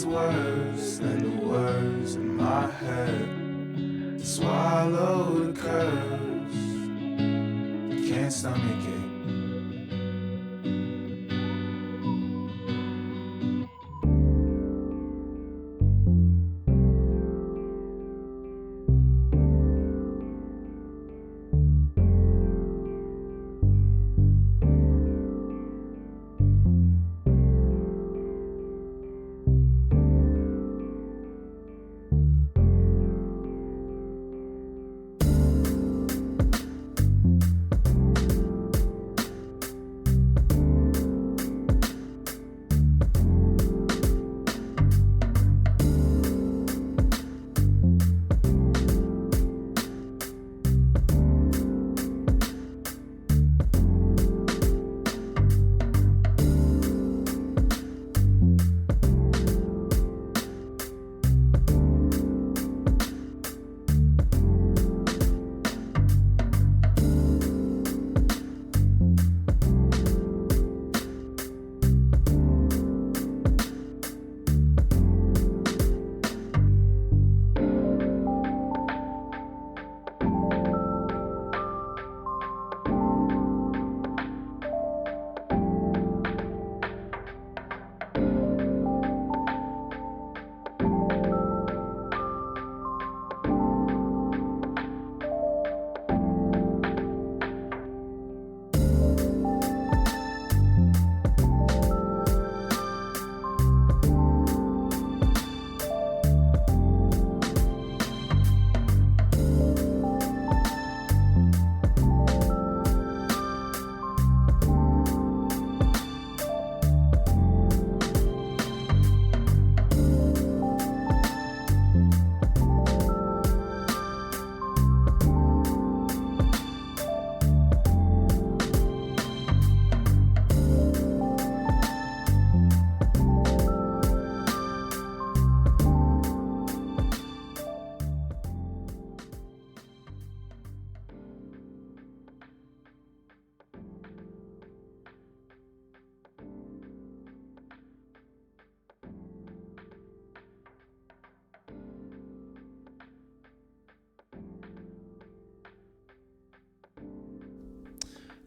is worse than the words in my head. Swallow the curse, can't stomach it.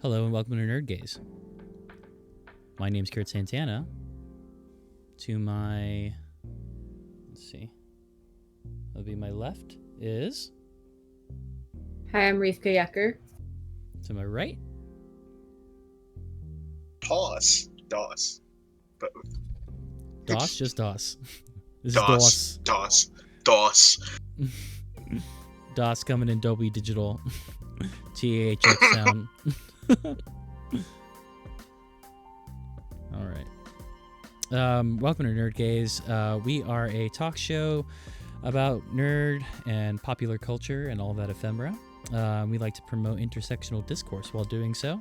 Hello and welcome to Nerd Gaze. My name's Kurt Santana. To my, that'll be my left is, Hi, I'm Rivka Yecker. to my right, DOS. But DOS, just DOS. This DOS. is DOS. DOS coming in Dolby Digital. THX sound. All right. Welcome to Nerd Gaze. We are a talk show about nerd and popular culture and all that ephemera. We like to promote intersectional discourse while doing so.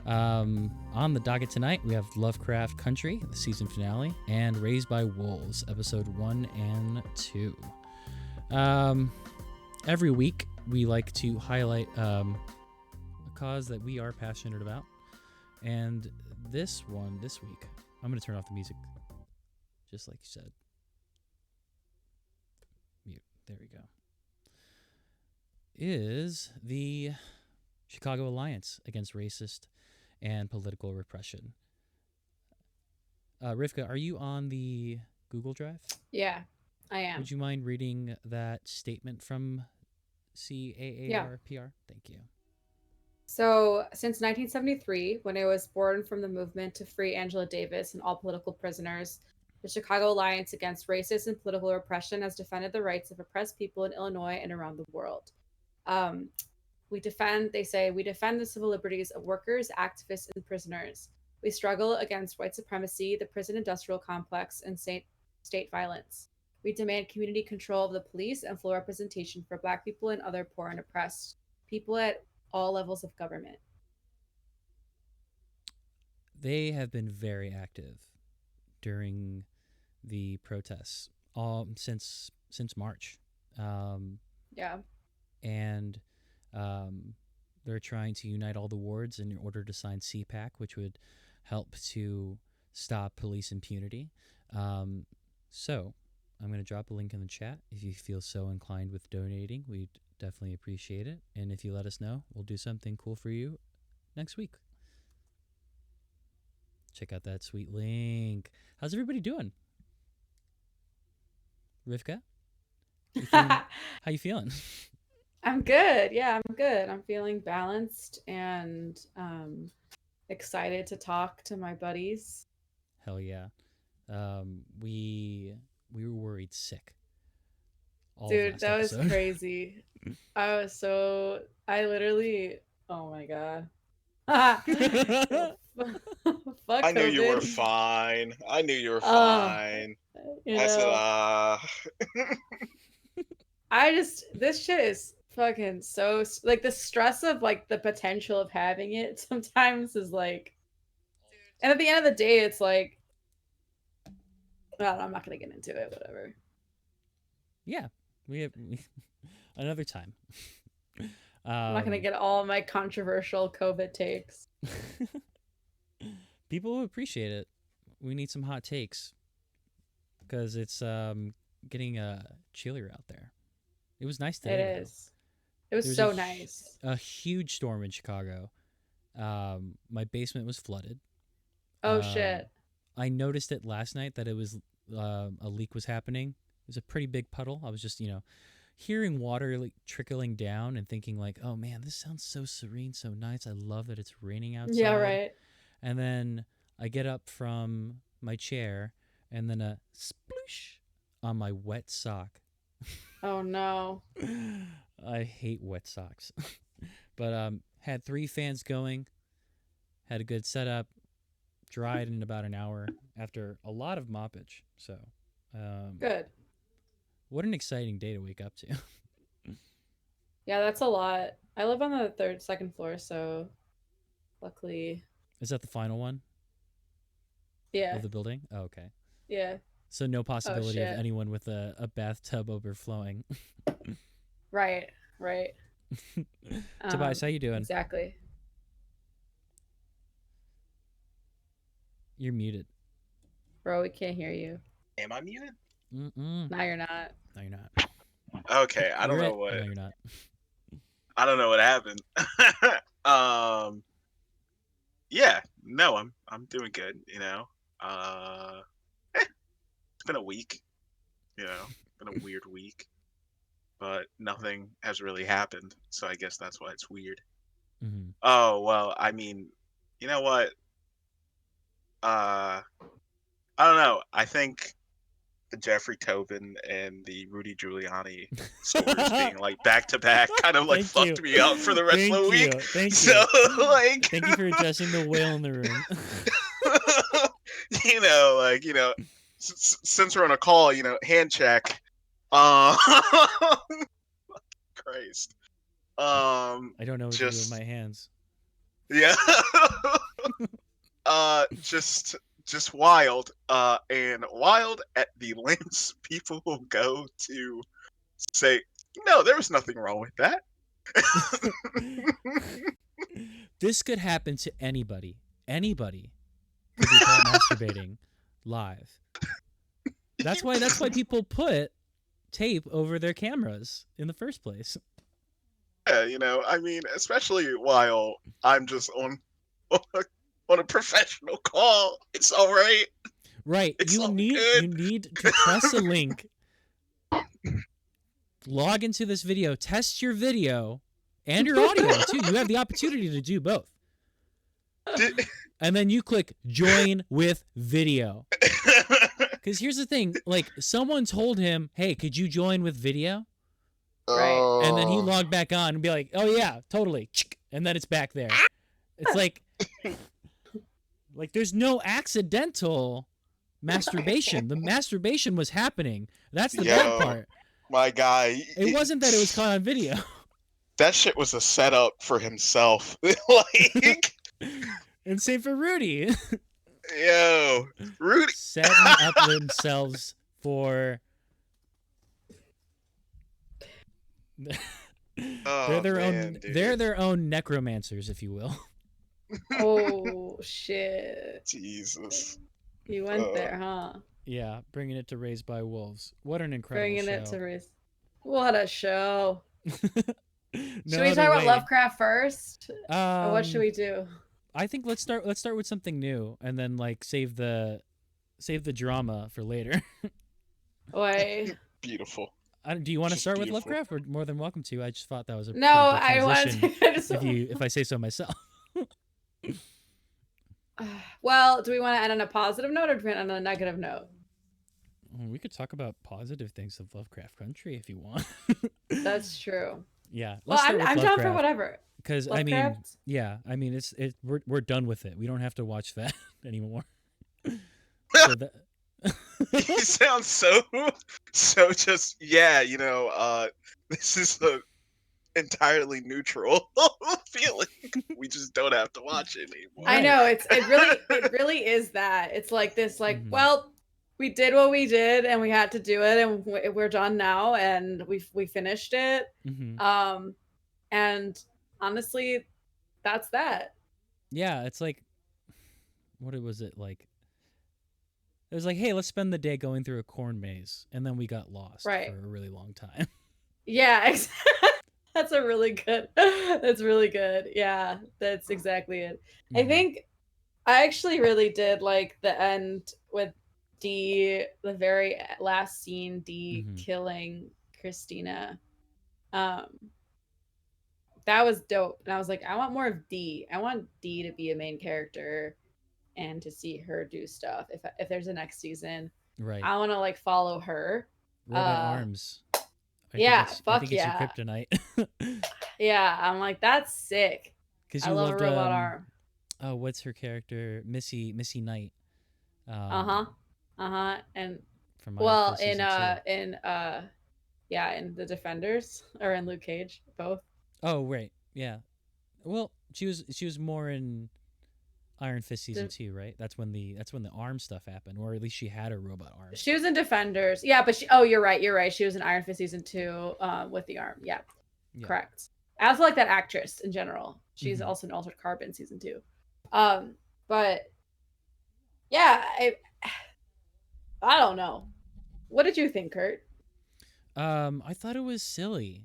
On the docket tonight, we have Lovecraft Country, the season finale, and Raised by Wolves, episode 1 and 2. Every week, we like to highlight a cause that we are passionate about. And this week, I'm going to turn off the music, just like you said. Mute. There we go. Is the Chicago Alliance Against Racist and Political Repression. Rivka, are you on the Google Drive? Yeah, I am. Would you mind reading that statement from CAARPR? Thank you. So, since 1973, when I was born from the movement to free Angela Davis and all political prisoners, the Chicago Alliance Against Racist and Political Repression has defended the rights of oppressed people in Illinois and around the world. We defend the civil liberties of workers, activists, and prisoners. We struggle against white supremacy, the prison industrial complex, and state violence. We demand community control of the police and full representation for Black people and other poor and oppressed people at all levels of government. They have been very active during the protests since March. Yeah. And they're trying to unite all the wards in order to sign CPAC, which would help to stop police impunity. So I'm going to drop a link in the chat if you feel so inclined with donating. We'd definitely appreciate it. And if you let us know, we'll do something cool for you next week. Check out that sweet link. How's everybody doing? Rivka? How you feeling? I'm good. Yeah, I'm good. I'm feeling balanced and excited to talk to my buddies. Hell yeah. We were worried sick. Dude, that was crazy. I literally, oh my god. Fuck I knew you were COVID. fine. I knew you were Oh, fine. you I said, know, this shit is fucking so, like, the stress of, like, the potential of having it sometimes is like, and at the end of the day, it's like, I don't know, I'm not gonna get into it, whatever. Yeah, we have another time. I'm not gonna get all my controversial COVID takes. People will appreciate it. We need some hot takes because it's getting chillier out there. It was nice today. It is. It was so nice. A huge storm in Chicago. My basement was flooded. Oh shit! I noticed it last night that it was a leak was happening. It was a pretty big puddle. I was just hearing water like trickling down and thinking like, oh man, this sounds so serene, so nice. I love that it's raining outside. Yeah, right. And then I get up from my chair and then a sploosh on my wet sock. Oh no. I hate wet socks. But had 3 fans going, had a good setup, dried in about an hour after a lot of moppage. So good. What an exciting day to wake up to. Yeah, that's a lot. I live on the second floor, so luckily. Is that the final one? Yeah. Of the building? Oh, okay. Yeah. So no possibility of anyone with a bathtub overflowing. Right. Tobias, how you doing? Exactly. You're muted. Bro, we can't hear you. am I muted? Mm-mm. No, you're not. No, you're not. Okay, I don't know what. No, you're not. I don't know what happened. Yeah, no, I'm doing good. It's been a week. Been a weird week, but nothing has really happened. So I guess that's why it's weird. Mm-hmm. Oh well, I mean, you know what? I don't know. I think the Jeffrey Tobin and the Rudy Giuliani stories being like back to back kind of like fucked me up for the rest of the week. Thank so you. like Thank you for addressing the whale in the room. Since we're on a call, hand check. Christ. I don't know what to do with just my hands. yeah. Just wild. And wild at the lengths people will go to say, no, there was nothing wrong with that. This could happen to anybody. Anybody could be caught masturbating live. That's why people put tape over their cameras in the first place. Yeah, I mean, especially while I'm just on a professional call. It's all right. Right. You need to press a link. Log into this video, test your video and your audio too. You have the opportunity to do both. And then you click join with video. Because here's the thing, like someone told him, hey, could you join with video? Right. And then he logged back on and be like, oh yeah, totally. And then it's back there. It's like there's no accidental masturbation. The masturbation was happening. That's the bad part. My guy. It wasn't that it was caught on video. That shit was a setup for himself. Like, and same for Rudy. Yo, Rudy setting up themselves for. They're their own necromancers, if you will. Oh shit! Jesus. You went there, huh? Yeah, bringing it to Raised by Wolves. What an incredible Bringing show. it to Reese. What a show. No Should we talk about Lovecraft first? Or what should we do? I think let's start with something new and then like save the drama for later. Wait. Beautiful. Do you want to Just start with beautiful. Lovecraft? We're more than welcome to. I just thought that was a No, pretty good I want transition. to. If I say so myself. Well, do we want to end on a positive note or do we want to end on a negative note? We could talk about positive things of Lovecraft Country if you want. That's true. Yeah. Well, I'm down for whatever. Because I mean, yeah, I mean, we're done with it. We don't have to watch that anymore. So that. You sound so just this is a entirely neutral feeling. We just don't have to watch it anymore. I know it really is that. It's like this, like, well, we did what we did and we had to do it and we're done now and we finished it. And honestly, that's that. Yeah, it's like, what was it like? It was like, hey, let's spend the day going through a corn maze, and then we got lost for a really long time. Yeah, that's really good. That's really good. Yeah, that's exactly it. I think I actually really did like the end with D, the very last scene, D killing Christina. That was dope. And I was like, I want more of D. I want D to be a main character and to see her do stuff. If there's a next season, right? I want to like follow her. Robot arms. I think it's your kryptonite. Yeah, I'm like, that's sick. Because I love a robot arm. Oh, what's her character? Missy Knight. And from in the Defenders or in Luke Cage, both. Oh right, yeah. Well, she was more in Iron Fist season 2, right? That's when the arm stuff happened, or at least she had a robot arm. She was in Defenders, yeah, but you're right. She was in Iron Fist season 2, with the arm, yeah. Correct. I also like that actress in general. She's also in Altered Carbon season 2, but yeah, I don't know. What did you think, Kurt? I thought it was silly.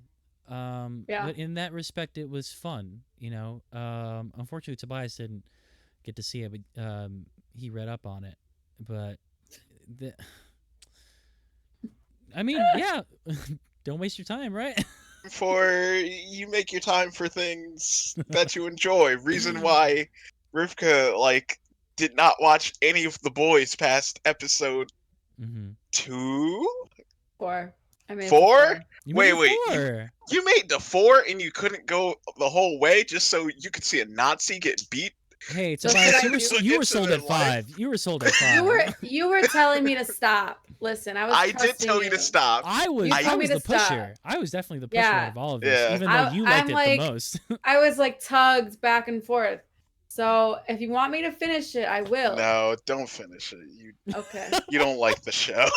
But in that respect, it was fun. Unfortunately, Tobias didn't get to see it, but he read up on it. But I mean, yeah, don't waste your time, right? You make your time for things that you enjoy. Reason why Rivka did not watch any of The Boys past episode 2? 4. I mean, 4? Wait. 4. You made the 4 and you couldn't go the whole way just so you could see a Nazi get beat? Hey, Tobias, you were sold at 5. You were sold at 5. You were telling me to stop. Listen, I did tell you to stop. I was the pusher. I was definitely the pusher out of all of this, even though you liked it the most. I was tugged back and forth. So if you want me to finish it, I will. No, don't finish it. Okay. You don't like the show.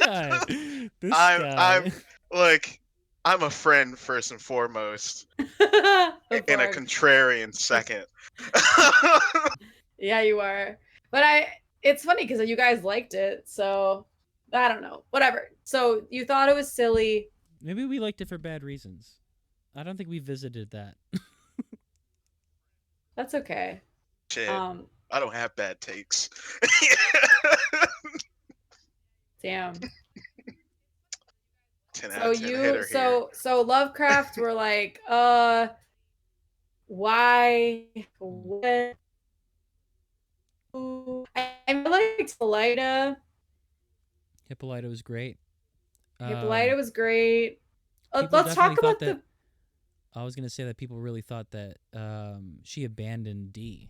God, this guy. I'm a friend first and foremost, and a contrarian second. Yeah, you are. But it's funny because you guys liked it, so I don't know. Whatever. So you thought it was silly. Maybe we liked it for bad reasons. I don't think we visited that. That's okay. Shit. I don't have bad takes. Damn. 10 out of 10 hitter here. So Lovecraft were like, why? What? I liked Hippolyta. Hippolyta was great. Hippolyta was great. Let's talk about the. I was gonna say that people really thought that she abandoned D.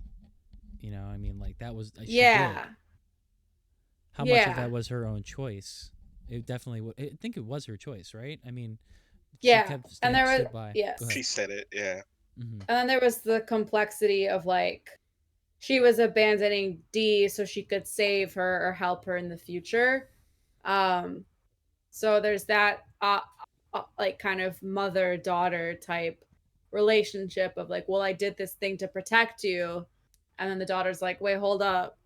I mean, that was How much of that was her own choice? It definitely. I think it was her choice, right? I mean, and there was She said it, yeah. And then there was the complexity of she was abandoning D so she could save her or help her in the future. So there's that kind of mother-daughter type relationship of well, I did this thing to protect you, and then the daughter's like, wait, hold up,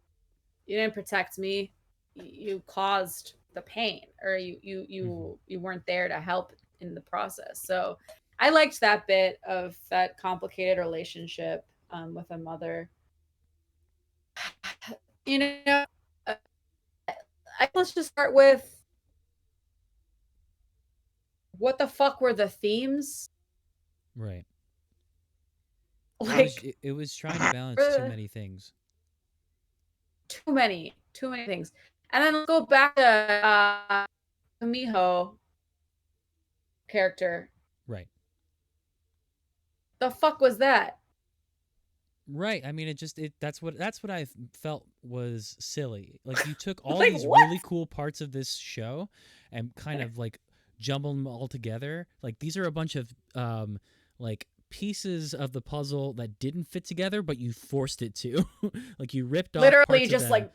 you didn't protect me. you caused the pain, or you weren't there to help in the process. So I liked that bit of that complicated relationship with a mother. You know, let's just start with, what the fuck were the themes? Right. Like, it was trying to balance too many things. Too many things. And then let's go back to Miho character. Right. The fuck was that? Right. I mean, that's what I felt was silly. Like, you took all Like, these what? really cool parts of this show and kind of like jumbled them all together. Like, these are a bunch of like pieces of the puzzle that didn't fit together, but you forced it to. Like, you ripped off Literally parts just of them. like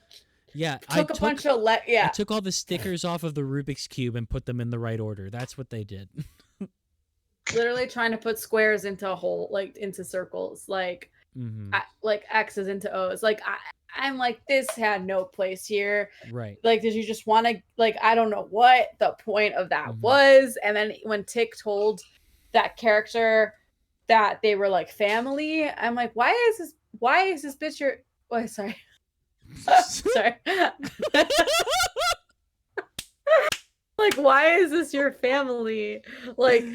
Yeah, took a bunch of I took all the stickers off of the Rubik's Cube and put them in the right order. That's what they did. Literally trying to put squares into a hole, like into circles, like like X's into O's. Like, I'm like, this had no place here. Right. Like, did you just want to, like, I don't know what the point of that was. And then when Tick told that character that they were like family, I'm like, why is this bitch your, oh, sorry. Sorry. Like, why is this your family? Like,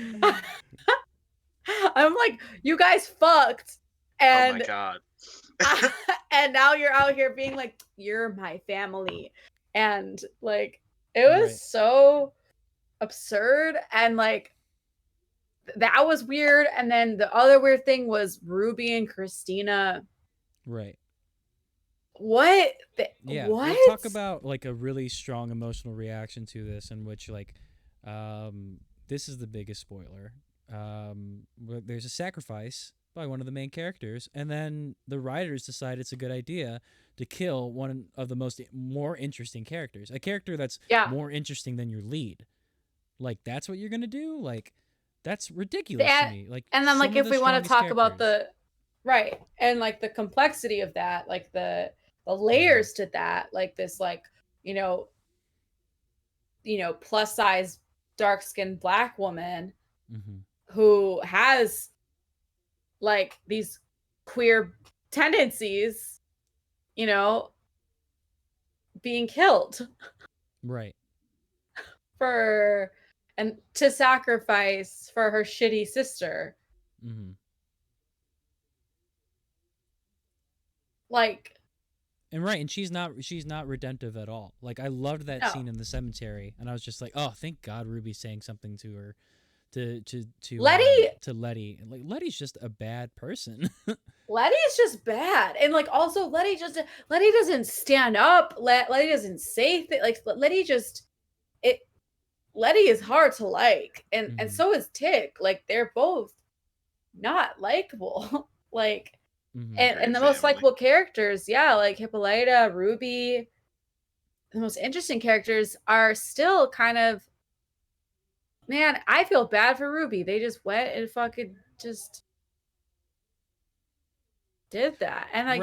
I'm like, you guys fucked. And, oh my god. And now you're out here being like, you're my family. And like, it was so absurd. And like, that was weird. And then the other weird thing was Ruby and Christina. Right. What? Yeah. What? We'll talk about like a really strong emotional reaction to this, in which like, this is the biggest spoiler. There's a sacrifice by one of the main characters, and then the writers decide it's a good idea to kill one of the more interesting characters, a character that's more interesting than your lead. Like, that's what you're gonna do? Like, that's ridiculous to me. Like, and then like, if we want to talk about the and like the complexity of that, like the layers to that, like this, like, you know, plus size dark skinned Black woman who has like these queer tendencies, being killed. Right. To sacrifice for her shitty sister. Like, and she's not redemptive at all. Like, I loved that scene in the cemetery, and I was just like, oh, thank God Ruby's saying something to her, to Letty. Like, Letty's just a bad person. Letty's just bad. And like, also Letty doesn't stand up. Letty doesn't say things. Like, Letty is hard to like, and so is Tick. Like, they're both not likable. Like, and the most likable characters, like Hippolyta, Ruby, the most interesting characters are still kind of, man, I feel bad for Ruby. They just went and fucking just did that. And like,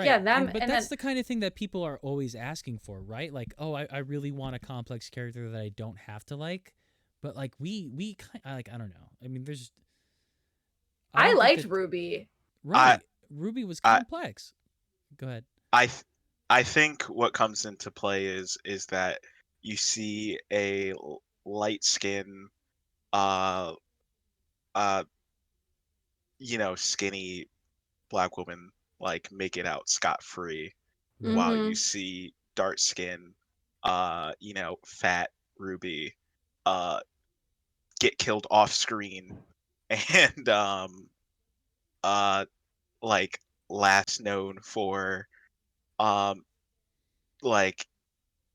but that's the kind of thing that people are always asking for, right? Like, oh, I really want a complex character that I don't have to like. But like, we kind of, like, I don't know. I mean, I liked Ruby. Right. Ruby was complex. Go ahead. I think what comes into play is that you see a light skin, skinny Black woman like make it out scot-free, while you see dark skin, fat Ruby get killed off screen, and like last known for like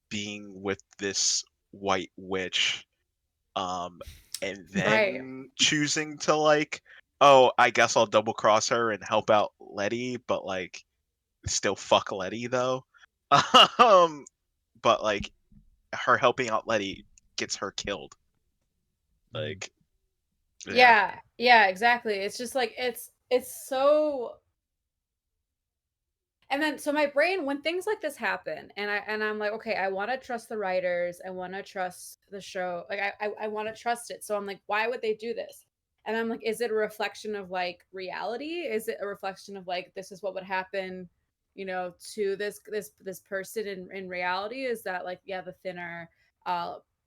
being with this white witch, and then choosing to like, oh, I guess I'll double cross her and help out Letty, but like still fuck Letty though. But like, her helping out Letty gets her killed. Like, yeah, exactly. It's just like, it's so, And then so my brain, when things like this happen, and I'm like, okay, I want to trust the writers, I want to trust the show, like I want to trust it. So I'm like, why would they do this? And I'm like, is it a reflection of like reality? Is it a reflection of like this is what would happen, you know, to this person in reality? Is that like, yeah, the thinner,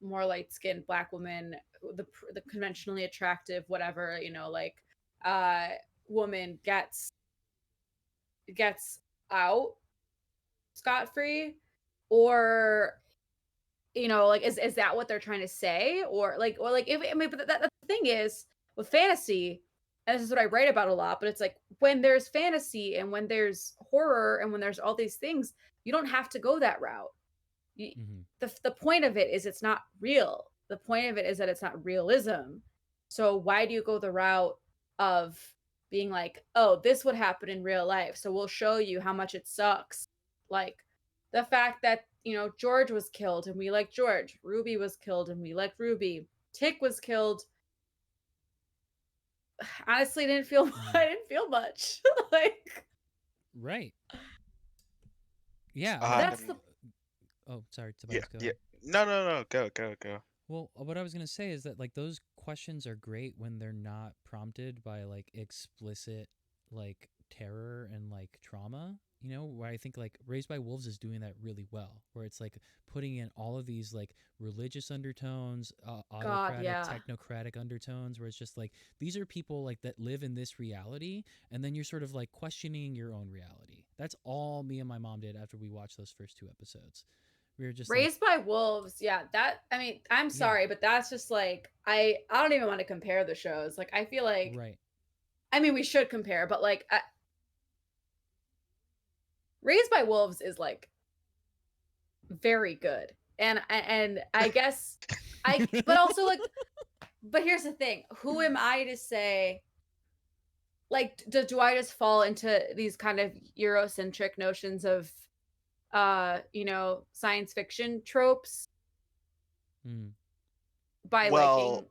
more light skinned black woman, the conventionally attractive, whatever, you know, like woman gets out scot-free, or you know, like is that what they're trying to say, or like if I mean, but the thing is with fantasy, and this is what I write about a lot, but it's like when there's fantasy and when there's horror and when there's all these things, you don't have to go that route. The point of it is it's not real. The point of it is that it's not realism. So why do you go the route of being like, oh, this would happen in real life, so we'll show you how much it sucks? Like the fact that, you know, George was killed and we like George, Ruby was killed and we like Ruby, Tick was killed. Honestly, didn't feel I didn't feel much. Like Right. Yeah. that's the Oh, sorry, Yeah, Tobias, go yeah. ahead. No. Go. Well, what I was gonna say is that like those questions are great when they're not prompted by like explicit like terror and like trauma. You know, where I think like Raised by Wolves is doing that really well, where it's like putting in all of these like religious undertones, God, autocratic, yeah. technocratic undertones, where it's just like these are people like that live in this reality, and then you're sort of like questioning your own reality. That's all me and my mom did after we watched those first 2 episodes. We were just Raised by Wolves, yeah, that I mean, I'm sorry, but that's just like I don't even want to compare the shows. Like I feel like right. I mean, we should compare, but like Raised by Wolves is like very good. And I guess but also like but here's the thing. Who am I to say like do I just fall into these kind of Eurocentric notions of you know, science fiction tropes by liking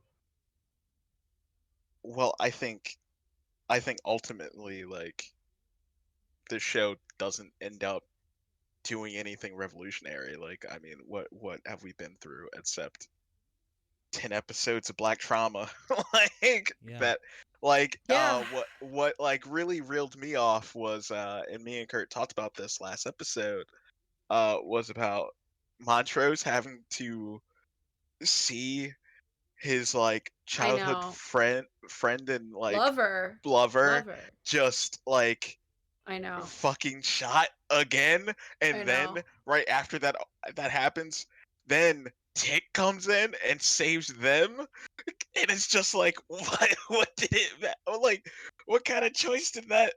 Well, I think ultimately like the show doesn't end up doing anything revolutionary. Like, I mean, what have we been through except 10 episodes of black trauma? Like Yeah. that like Yeah. what like really reeled me off was and me and Kurt talked about this last episode, was about Montrose having to see his like I childhood know. friend and like Lover. lover just like I know. fucking shot again, and I then know. right after that happens, then Tick comes in and saves them, and it's just like what did it like what kind of choice did that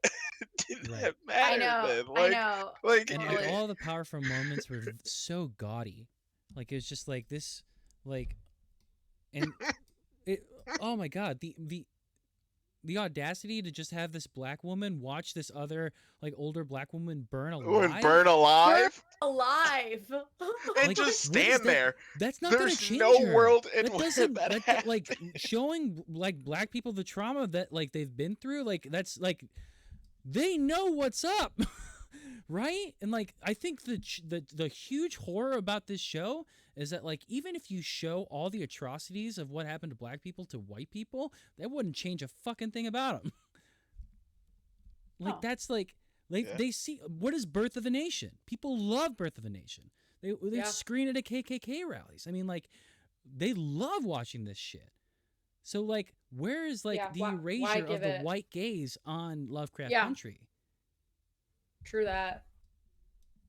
Right. matter I know. then? I know. Like And Totally. all the powerful moments were so gaudy. Like it was just like this like and it oh my god, the audacity to just have this black woman watch this other like older black woman burn alive. burn alive Alive. and Like, just what is stand that? there. That's not gonna There's change no her. world in That where doesn't that that like happened. showing like black people the trauma that like they've been through, like that's like they know what's up. Right? And like I think the huge horror about this show is that like even if you show all the atrocities of what happened to black people to white people, that wouldn't change a fucking thing about them. Like Oh. that's like they see what is Birth of a Nation. People love Birth of a Nation. They Yeah. screen it at KKK rallies. I mean, like they love watching this shit. So like, where is like Yeah, the why erasure give of the it- white gaze on Lovecraft Yeah. Country? True that.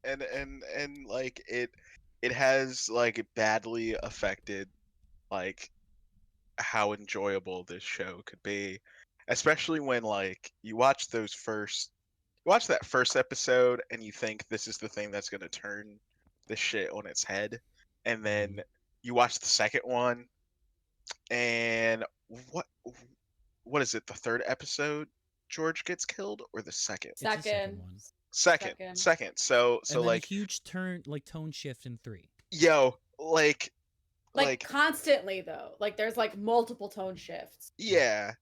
And like it has like badly affected like how enjoyable this show could be, especially when like you watch that first episode and you think this is the thing that's going to turn the shit on its head, and then you watch the second one and what is it, the third episode George gets killed, or the second? It's the second one. Second. So And then like a huge tone shift in 3. yo, Like constantly though. Like there's like multiple tone shifts. yeah,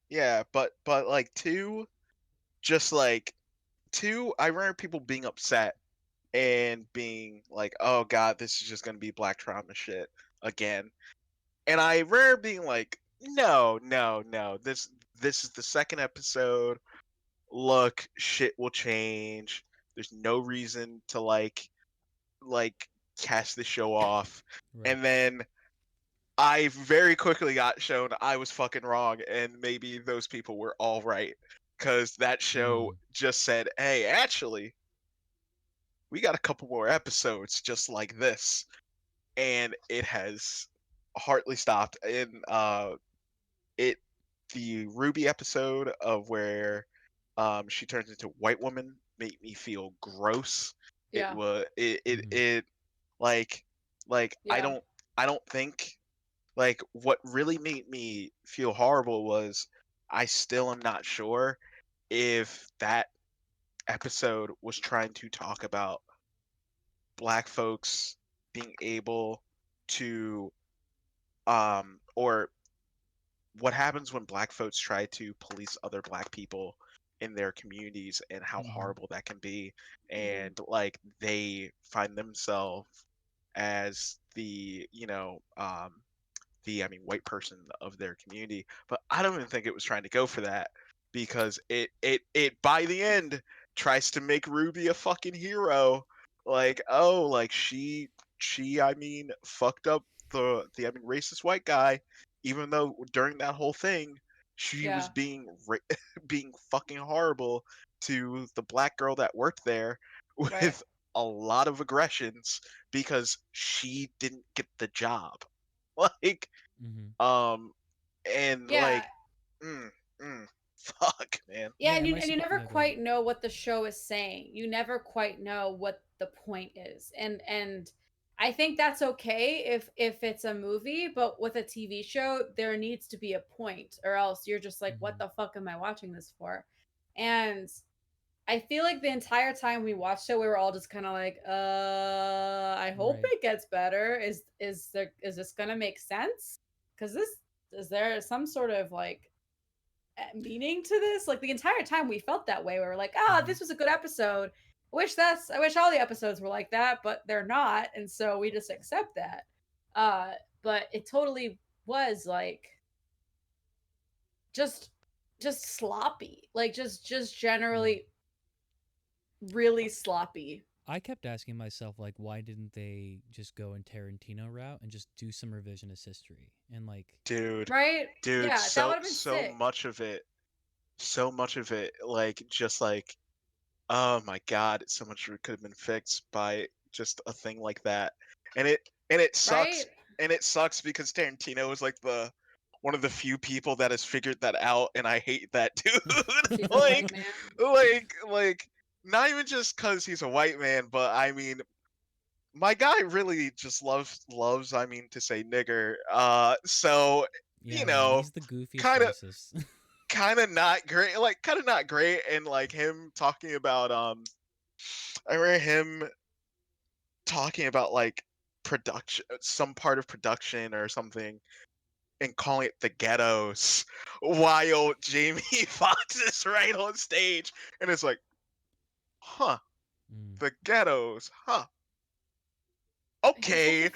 but like 2 just like two, I remember people being upset and being like, "Oh God, this is just gonna be black trauma shit again." And I remember being like, "No, no, no. This is the second episode. Look, shit will change. There's no reason to like cast the show off." Right. And then I very quickly got shown I was fucking wrong, and maybe those people were all right, because that show just said, "Hey, actually, we got a couple more episodes just like this," and it has hardly stopped. And it the Ruby episode of where she turns into white woman made me feel gross. It Yeah. was Mhm. it like Yeah. I don't think, like, what really made me feel horrible was I still am not sure if that episode was trying to talk about black folks being able to or what happens when black folks try to police other black people in their communities and how Mhm. horrible that can be, Mhm. and like they find themselves as the white person of their community. But I don't even think it was trying to go for that, because it by the end tries to make Ruby a fucking hero. Like, oh, like she fucked up the racist white guy, even though during that whole thing she was Yeah. being being fucking horrible to the black girl that worked there Right. with a lot of aggressions because she didn't get the job. Like, Mhm. um, and Yeah. like, mm, mm, fuck, man. Yeah, Yeah, and am I you sup- never yeah, go ahead. quite know what the show is saying. You never quite know what the point is. And I think that's okay if it's a movie, but with a TV show, there needs to be a point, or else you're just like, what Mhm. the fuck am I watching this for? And I feel like the entire time we watched it, we were all just kind of like, I hope Right. it gets better. Is this gonna make sense? Because this is there some sort of like meaning to this? Like the entire time we felt that way. We were like, Mhm. this was a good episode. I wish all the episodes were like that, but they're not, and so we just accept that. Uh, but it totally was like just just sloppy. Like just Yeah. generally really sloppy. I kept asking myself, like, why didn't they just go in Tarantino route and just do some revisionist history and like, Dude, Right? dude, Yeah, that would have been sick. so much of it, like, just like, oh my god, so much of it could have been fixed by just a thing like that. And it sucks, Right? because Tarantino is like the one of the few people that has figured that out, and I hate that dude. He's a white like, man. like, not even just because he's a white man, but I mean, my guy really just loves, to say nigger. So, yeah, you man, know, he's the goofiest kind of racist. not great, like kind of not great. And like him talking about I remember him talking about like production, some part of production or something, and calling it the ghettos, while Jamie Foxx is right on stage, and it's like, huh, Mm. the ghettos, huh, okay.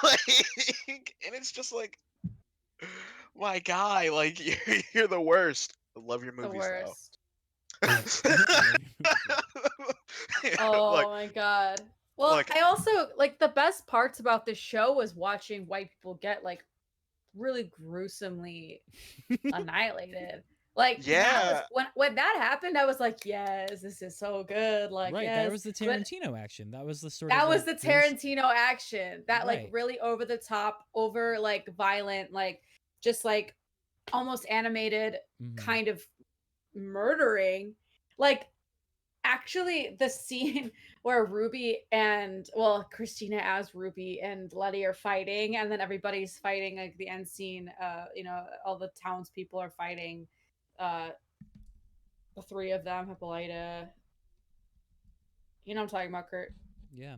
Like, and it's just like, my guy, like, you're the worst. I love your The movies though. worst. I love your movies. Look, Oh my god. Well, look, I also like the best parts about this show was watching white people get like really gruesomely annihilated. Like that was yeah, when that happened, I was like, yes, this is so good. Like, Right, that yes. was the But Tarantino action. That was the sort of that was like the gruesome. Tarantino action. That like Right. really over the top, over like violent, like just like almost animated Mhm. kind of murdering. Like actually the scene where Ruby and Christina as Ruby and Letty are fighting, and then everybody's fighting, like the end scene, all the townspeople are fighting, uh the three of them, Hippolyta. You know what I'm talking about, Kurt. Yeah.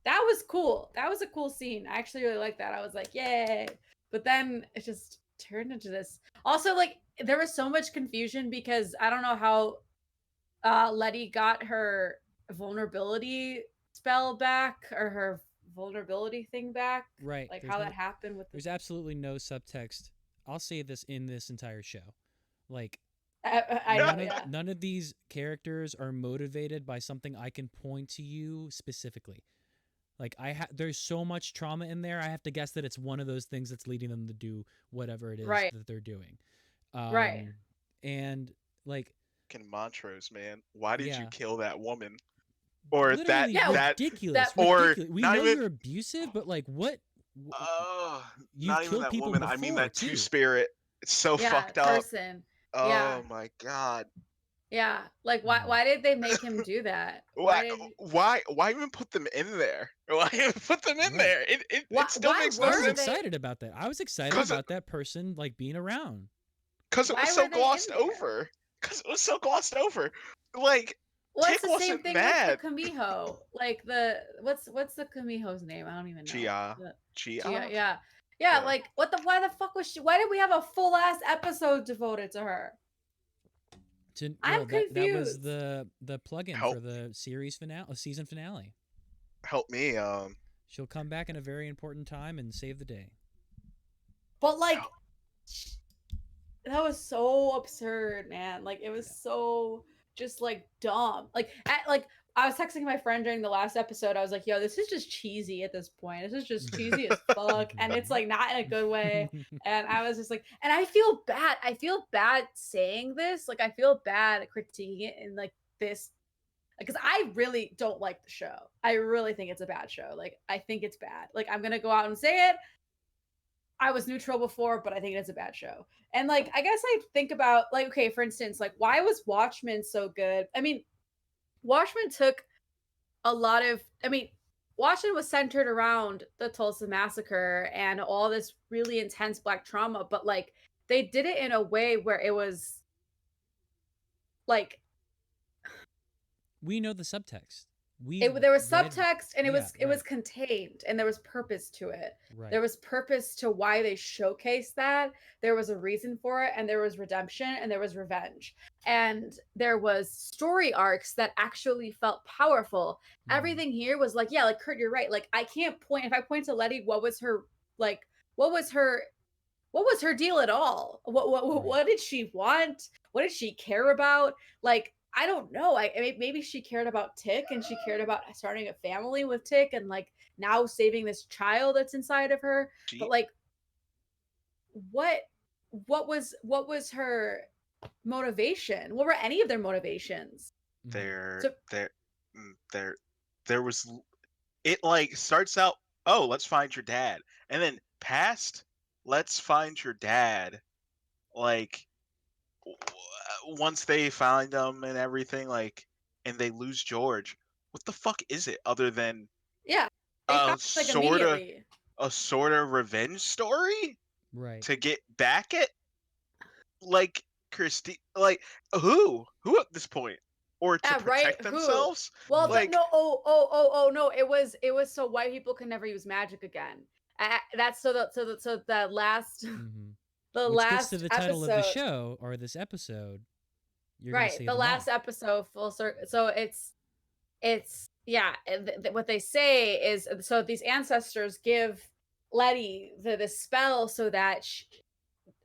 That was cool. That was a cool scene. I actually really liked that. I was like, yay. But then it just turned into this. Also, like, there was so much confusion because I don't know how Letty got her vulnerability spell back, or her vulnerability thing back. Right. Like how that happened with There's absolutely no subtext. I'll say this in this entire show. Like, I know, yeah. none of these characters are motivated by something I can point to you specifically. Like, there's so much trauma in there. I have to guess that it's one of those things that's leading them to do whatever it is that they're doing. Right. And like, Fucking Montrose, man. Why did you Yeah. kill that woman? Or literally that ridiculous. or ridiculous. We not know even, you're abusive, but like, what? You've not even killed that people woman. I mean that two spirit. It's so fucked up. Person. Oh Yeah. my god. Yeah. Like why did they make him do that? Why even put them in there? Why even put them in there? It still makes no I was sense. excited about that. I was excited about that person like being around. Because it was so glossed over. Because it was so glossed over. Like, well, Tick it's the same wasn't thing mad. with the Kamiho. Like what's the Kamiho's name? I don't even know. Gia? Yeah, like why the fuck was she, why did we have a full ass episode devoted to her? I'm confused. That was the plug-in for the series finale, season finale. Help me. She'll come back in a very important time and save the day. But like, that was so absurd, man. Like, it was so just like dumb. Like, I was texting my friend during the last episode. I was like, yo, this is just cheesy at this point. This is just cheesy as fuck. And it's like not in a good way. And I was just like, and I feel bad. I feel bad saying this. Like, I feel bad critiquing it in like this, because I really don't like the show. I really think it's a bad show. Like, I think it's bad. Like, I'm going to go out and say it. I was neutral before, but I think it's a bad show. And like, I guess I think about like, okay, for instance, like, why was Watchmen so good? I mean, Watchmen took a lot of, Watchmen was centered around the Tulsa Massacre and all this really intense Black trauma, but like, they did it in a way where it was like, we know the subtext. There was subtext, and it was contained, and there was purpose to it. Right. There was purpose to why they showcased that. There was a reason for it, and there was redemption, and there was revenge, and there was story arcs that actually felt powerful. Everything here was like, yeah, like Kurt, you're right. Like, I can't point. If I point to Letty, what was her deal at all? What did she want? What did she care about? Like, I don't know. Maybe she cared about Tick, and she cared about starting a family with Tick, and like now saving this child that's inside of her. But like, what was her motivation? What were any of their motivations? There was, it like starts out, oh, let's find your dad, and then past, let's find your dad. Like, once they find them and everything, like, and they lose George, what the fuck is it other than a sort of revenge story, right? To get back at like Christy, like who at this point, or to protect themselves? Who? Well, like, no, it was so white people can never use magic again. That's so the last. The Which last gets to the title episode of the show, or this episode. You're right, the last episode, full circle. So it's what they say is, so these ancestors give Letty the spell so that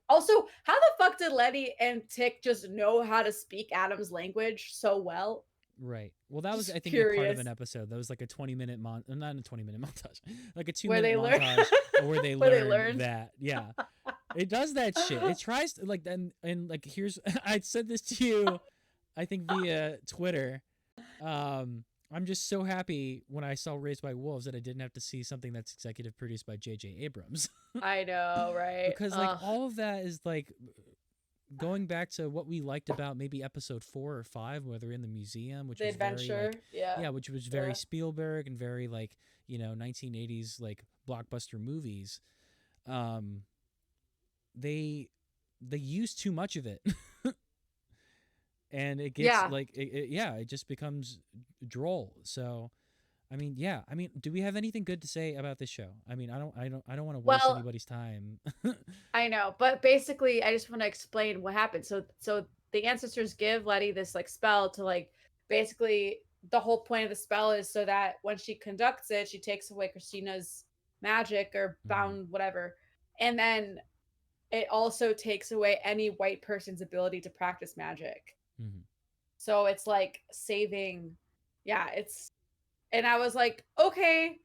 also, how the fuck did Letty and Tick just know how to speak Adam's language so well? Right. Well, that was, I think, a part of an episode. That was like a 20-minute not a 20-minute montage, like a 2-minute montage where they learned that. Yeah, it does that shit. It tries to like, and like, here's, I said this to you, I think via Twitter. I'm just so happy when I saw Raised by Wolves that I didn't have to see something that's executive produced by J.J. Abrams. I know, right? Because like all of that is like going back to what we liked about maybe episode 4 or 5, where they're in the museum, which was adventure, very, like, which was very Spielberg and very like, 1980s like blockbuster movies. They use too much of it. And it gets like it just becomes droll. So I mean, do we have anything good to say about this show? I mean, I don't want to waste anybody's time. I know, but basically I just want to explain what happened. So the ancestors give Letty this like spell to like basically the whole point of the spell is so that when she conducts it, she takes away Christina's magic or bound whatever, and then it also takes away any white person's ability to practice magic. So it's like saving, yeah, it's, and I was like, okay,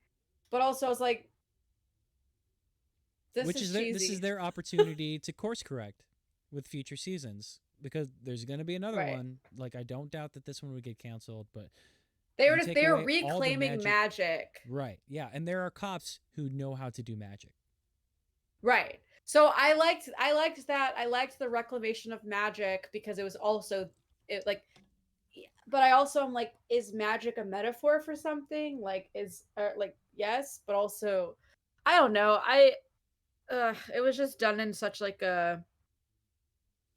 but also I was like, this is their opportunity to course correct with future seasons, because there's going to be another one. Like, I don't doubt that this one would get canceled, but they're reclaiming magic. Right. Yeah, and there are cops who know how to do magic. Right. So I liked that. I liked the reclamation of magic because it was also it like, but I also am like, is magic a metaphor for something? Like, is like, yes, but also, I don't know. It was just done in such like a,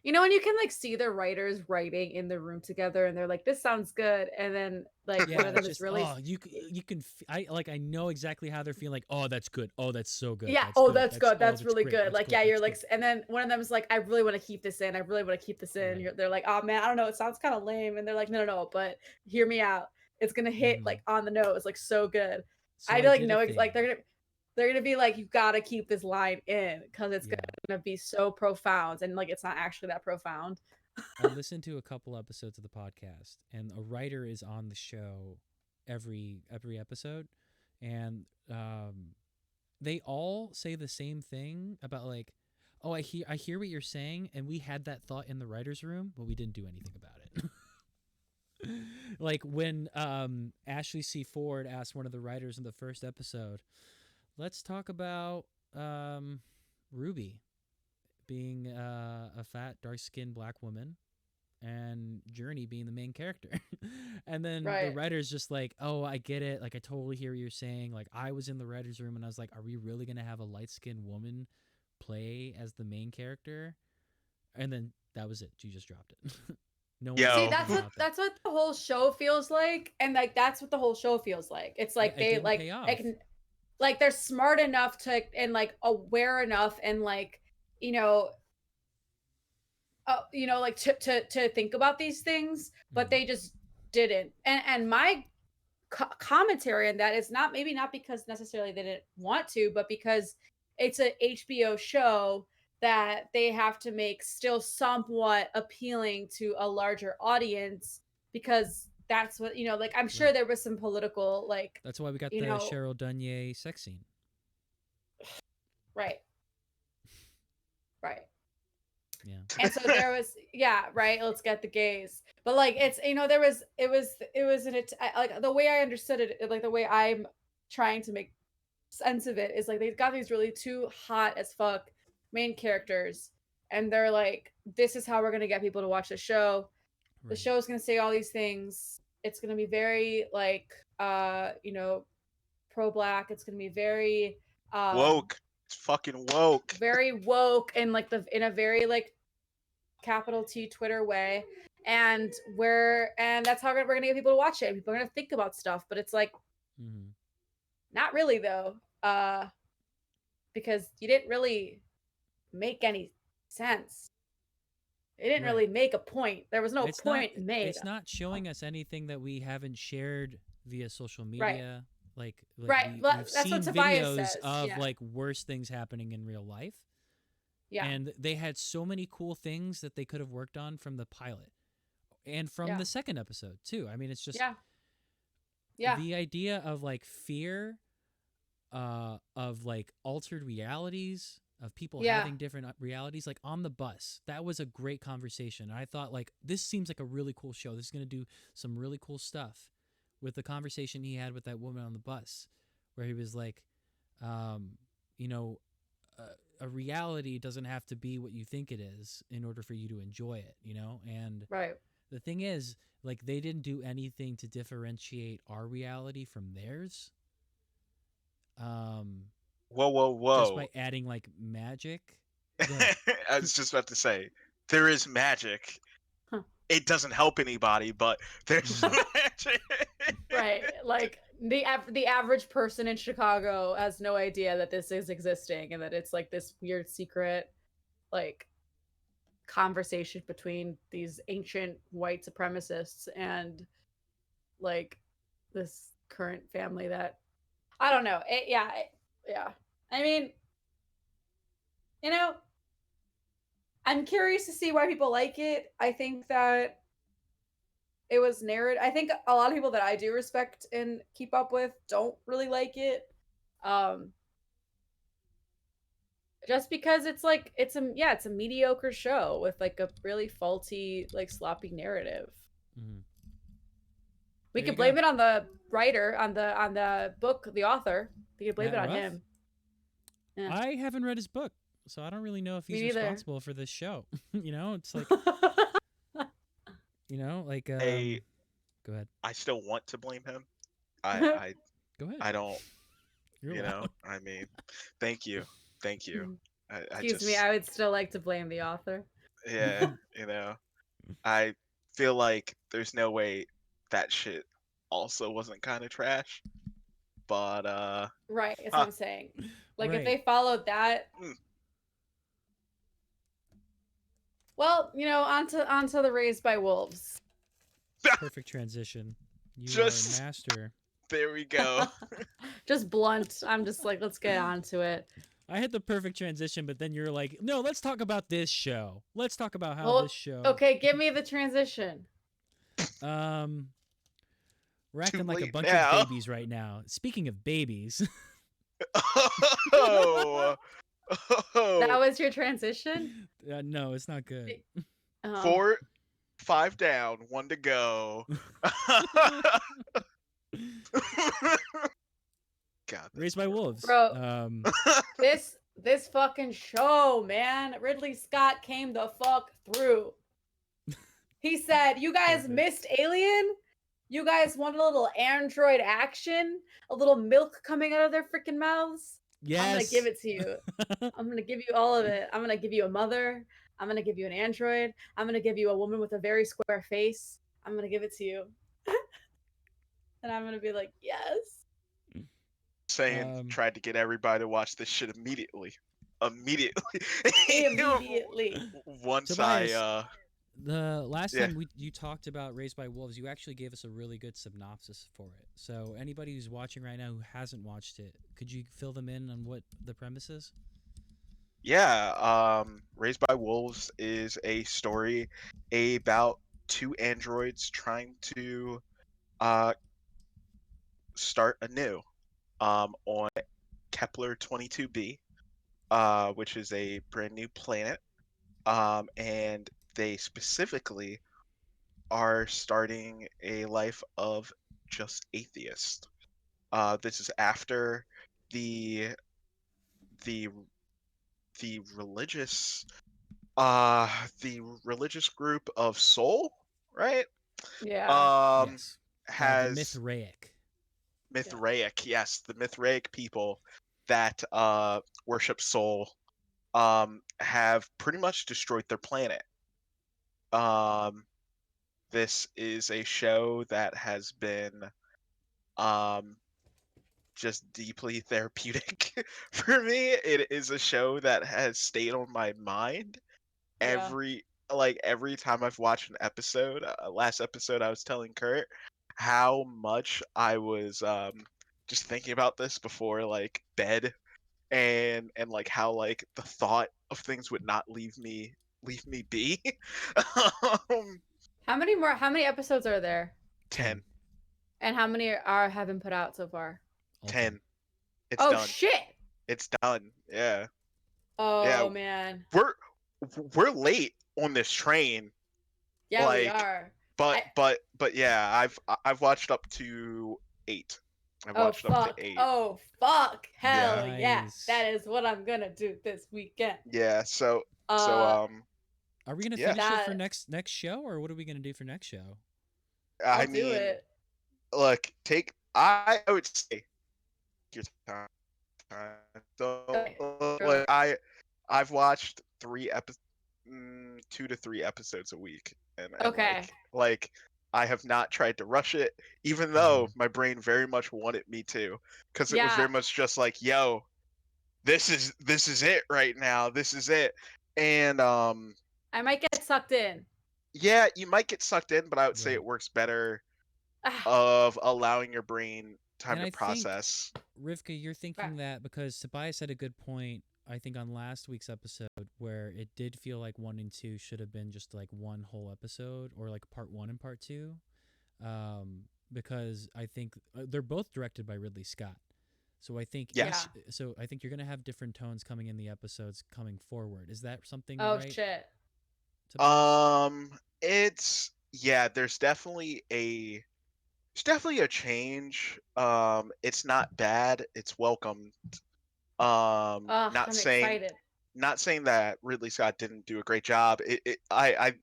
you know, when you can like see the writers writing in the room together and they're like, this sounds good, and then like one of them is really, you can I know exactly how they're feeling, like, oh, that's good, oh, that's so good, yeah, that's good, that's really good, like, yeah, you're like, and then one of them is like, I really want to keep this in, right. They're like, oh man, I don't know, it sounds kind of lame, and they're like, no, but hear me out, it's gonna hit like on the nose, like so good. So I like know like they're gonna be like, you gotta keep this line in because it's gonna be so profound, and like it's not actually that profound. I listened to a couple episodes of the podcast, and a writer is on the show every episode, and they all say the same thing about like, oh, I hear what you're saying, and we had that thought in the writers' room, but we didn't do anything about it. Like when Ashley C. Ford asked one of the writers in the first episode, let's talk about Ruby being a fat, dark-skinned black woman, and Journey being the main character. And then the writer's just like, oh, I get it. Like, I totally hear what you're saying. Like, I was in the writer's room, and I was like, are we really going to have a light-skinned woman play as the main character? And then that was it. She just dropped it. No one. See, that's what the whole show feels like, and like that's what the whole show feels like. It's like they like they're smart enough to, and like aware enough, and like, you know, like to think about these things, but they just didn't. And my commentary on that is not because necessarily they didn't want to, but because it's an HBO show that they have to make still somewhat appealing to a larger audience, because that's what, like, I'm sure there was some political, like, that's why we got the Cheryl Dunye sex scene. Right. Yeah. And so there was, let's get the gays. But like, it's, it was like the way I understood it, like the way I'm trying to make sense of it is like, they've got these really two hot as fuck main characters, and they're like, this is how we're going to get people to watch the show. Right. The show is going to say all these things. It's going to be very like, pro-black. It's going to be very woke. It's fucking woke. Very woke, and like in a very like capital T Twitter way, and that's how we're gonna get people to watch it. People are gonna think about stuff, but it's like, not really though, because you didn't really make any sense. It didn't really make a point. There was no point made. It's not showing us anything that we haven't shared via social media. Like we've that's seen what Tobias videos says. of like worse things happening in real life. Yeah. And they had so many cool things that they could have worked on from the pilot and from the second episode too. I mean, it's just the idea of like fear, of like altered realities, of people having different realities, like on the bus. That was a great conversation. I thought, like, this seems like a really cool show. This is going to do some really cool stuff. With the conversation he had with that woman on the bus, where he was like, a reality doesn't have to be what you think it is in order for you to enjoy it, And the thing is, like, they didn't do anything to differentiate our reality from theirs. Whoa. Just by adding, like, magic. I was just about to say, there is magic. Huh. It doesn't help anybody, but there's magic. Right. Like, the average person in Chicago has no idea that this is existing, and that it's like this weird secret, like, conversation between these ancient white supremacists and like this current family that I don't know. Yeah. I mean, you know, I'm curious to see why people like it. I think that it was narrated. I think a lot of people that I do respect and keep up with don't really like it. Um, just because it's like it's a mediocre show with like a really faulty, like sloppy narrative. Mm-hmm. We There could you blame go. it on the writer, on the book, the author. We could blame Matt it on Ruff? him. Yeah. I haven't read his book, so I don't really know if Me he's neither. responsible for this show. It's like, like go ahead. I still want to blame him. I Go ahead. I don't. You're allowed. I mean, thank you. I Excuse just, me, I would still like to blame the author. yeah, I feel like there's no way that shit also wasn't kind of trash. But Right, that's what I'm saying. Like Right. if they followed that. Well, onto the Raised by Wolves. Perfect transition. You Just- are a master. there we go. Just blunt. I'm just like, let's get onto it. I had the perfect transition, but then you're like, no, let's talk about this show. Let's talk about how this show. Okay, give me the transition. We're acting like a late bunch now. of babies right now. Speaking of babies. Oh. That was your transition? No, it's not good. 4, 5 down, 1 to go. God, Raised by Wolves. Bro. This fucking show, man. Ridley Scott came the fuck through. He said, "You guys Perfect. missed Alien? You guys want a little android action? A little milk coming out of their freaking mouths? Yes. I'm gonna give it to you. I'm gonna give you all of it. I'm gonna give you a mother. I'm gonna give you an android. I'm gonna give you a woman with a very square face. I'm gonna give it to you." And I'm gonna be like, yes. saying tried to get everybody to watch this shit immediately. Immediately. Once Tobias, the last time you talked about Raised by Wolves, you actually gave us a really good synopsis for it. So anybody who's watching right now who hasn't watched it, could you fill them in on what the premise is? Yeah, Raised by Wolves is a story about 2 androids trying to start anew on Kepler 22b, which is a brand new planet, and they specifically are starting a life of just atheist. This is after the religious group of Soul, right? Yeah. Yes. Has the Mithraic, yes, the Mithraic people that worship Soul have pretty much destroyed their planet. This is a show that has been just deeply therapeutic for me. It is a show that has stayed on my mind every time I've watched an episode. Last episode I was telling Kurt how much I was just thinking about this before like bed, and like how like the thought of things would not leave me be. How many episodes are there? 10. And how many have been put out so far? 10. It's oh done. Shit. It's done. Yeah. Oh Yeah. man. We're late on this train. Yeah, we are. But yeah, I've watched up to 8. I've watched up to 8. Oh fuck. Hell Yeah. yeah. Nice. That is what I'm gonna do this weekend. Yeah, so are we gonna finish it for that- next show, or what are we gonna do for next show? I'll do it. Look, I would say your time. So like I've watched 2 to 3 episodes a week, and Okay. like I have not tried to rush it, even though my brain very much wanted me to, because it was Yeah. very much just like, yo, this is it right now. This is it, and I I might get sucked in. Yeah, you might get sucked in, but I would say Right. it works better Ah, of allowing your brain time And to I think, process. Rivka, you're thinking that because Tobias had a good point, I think, on last week's episode, where it did feel like 1 and 2 should have been just like one whole episode, or like part 1 and part 2. Because I think they're both directed by Ridley Scott. So I think Yes. I think you're gonna have different tones coming in the episodes coming forward. Is that something oh right, shit. Tobias? There's definitely a change. It's not bad. It's welcome. Not I'm saying excited. not saying that Ridley Scott didn't do a great job. I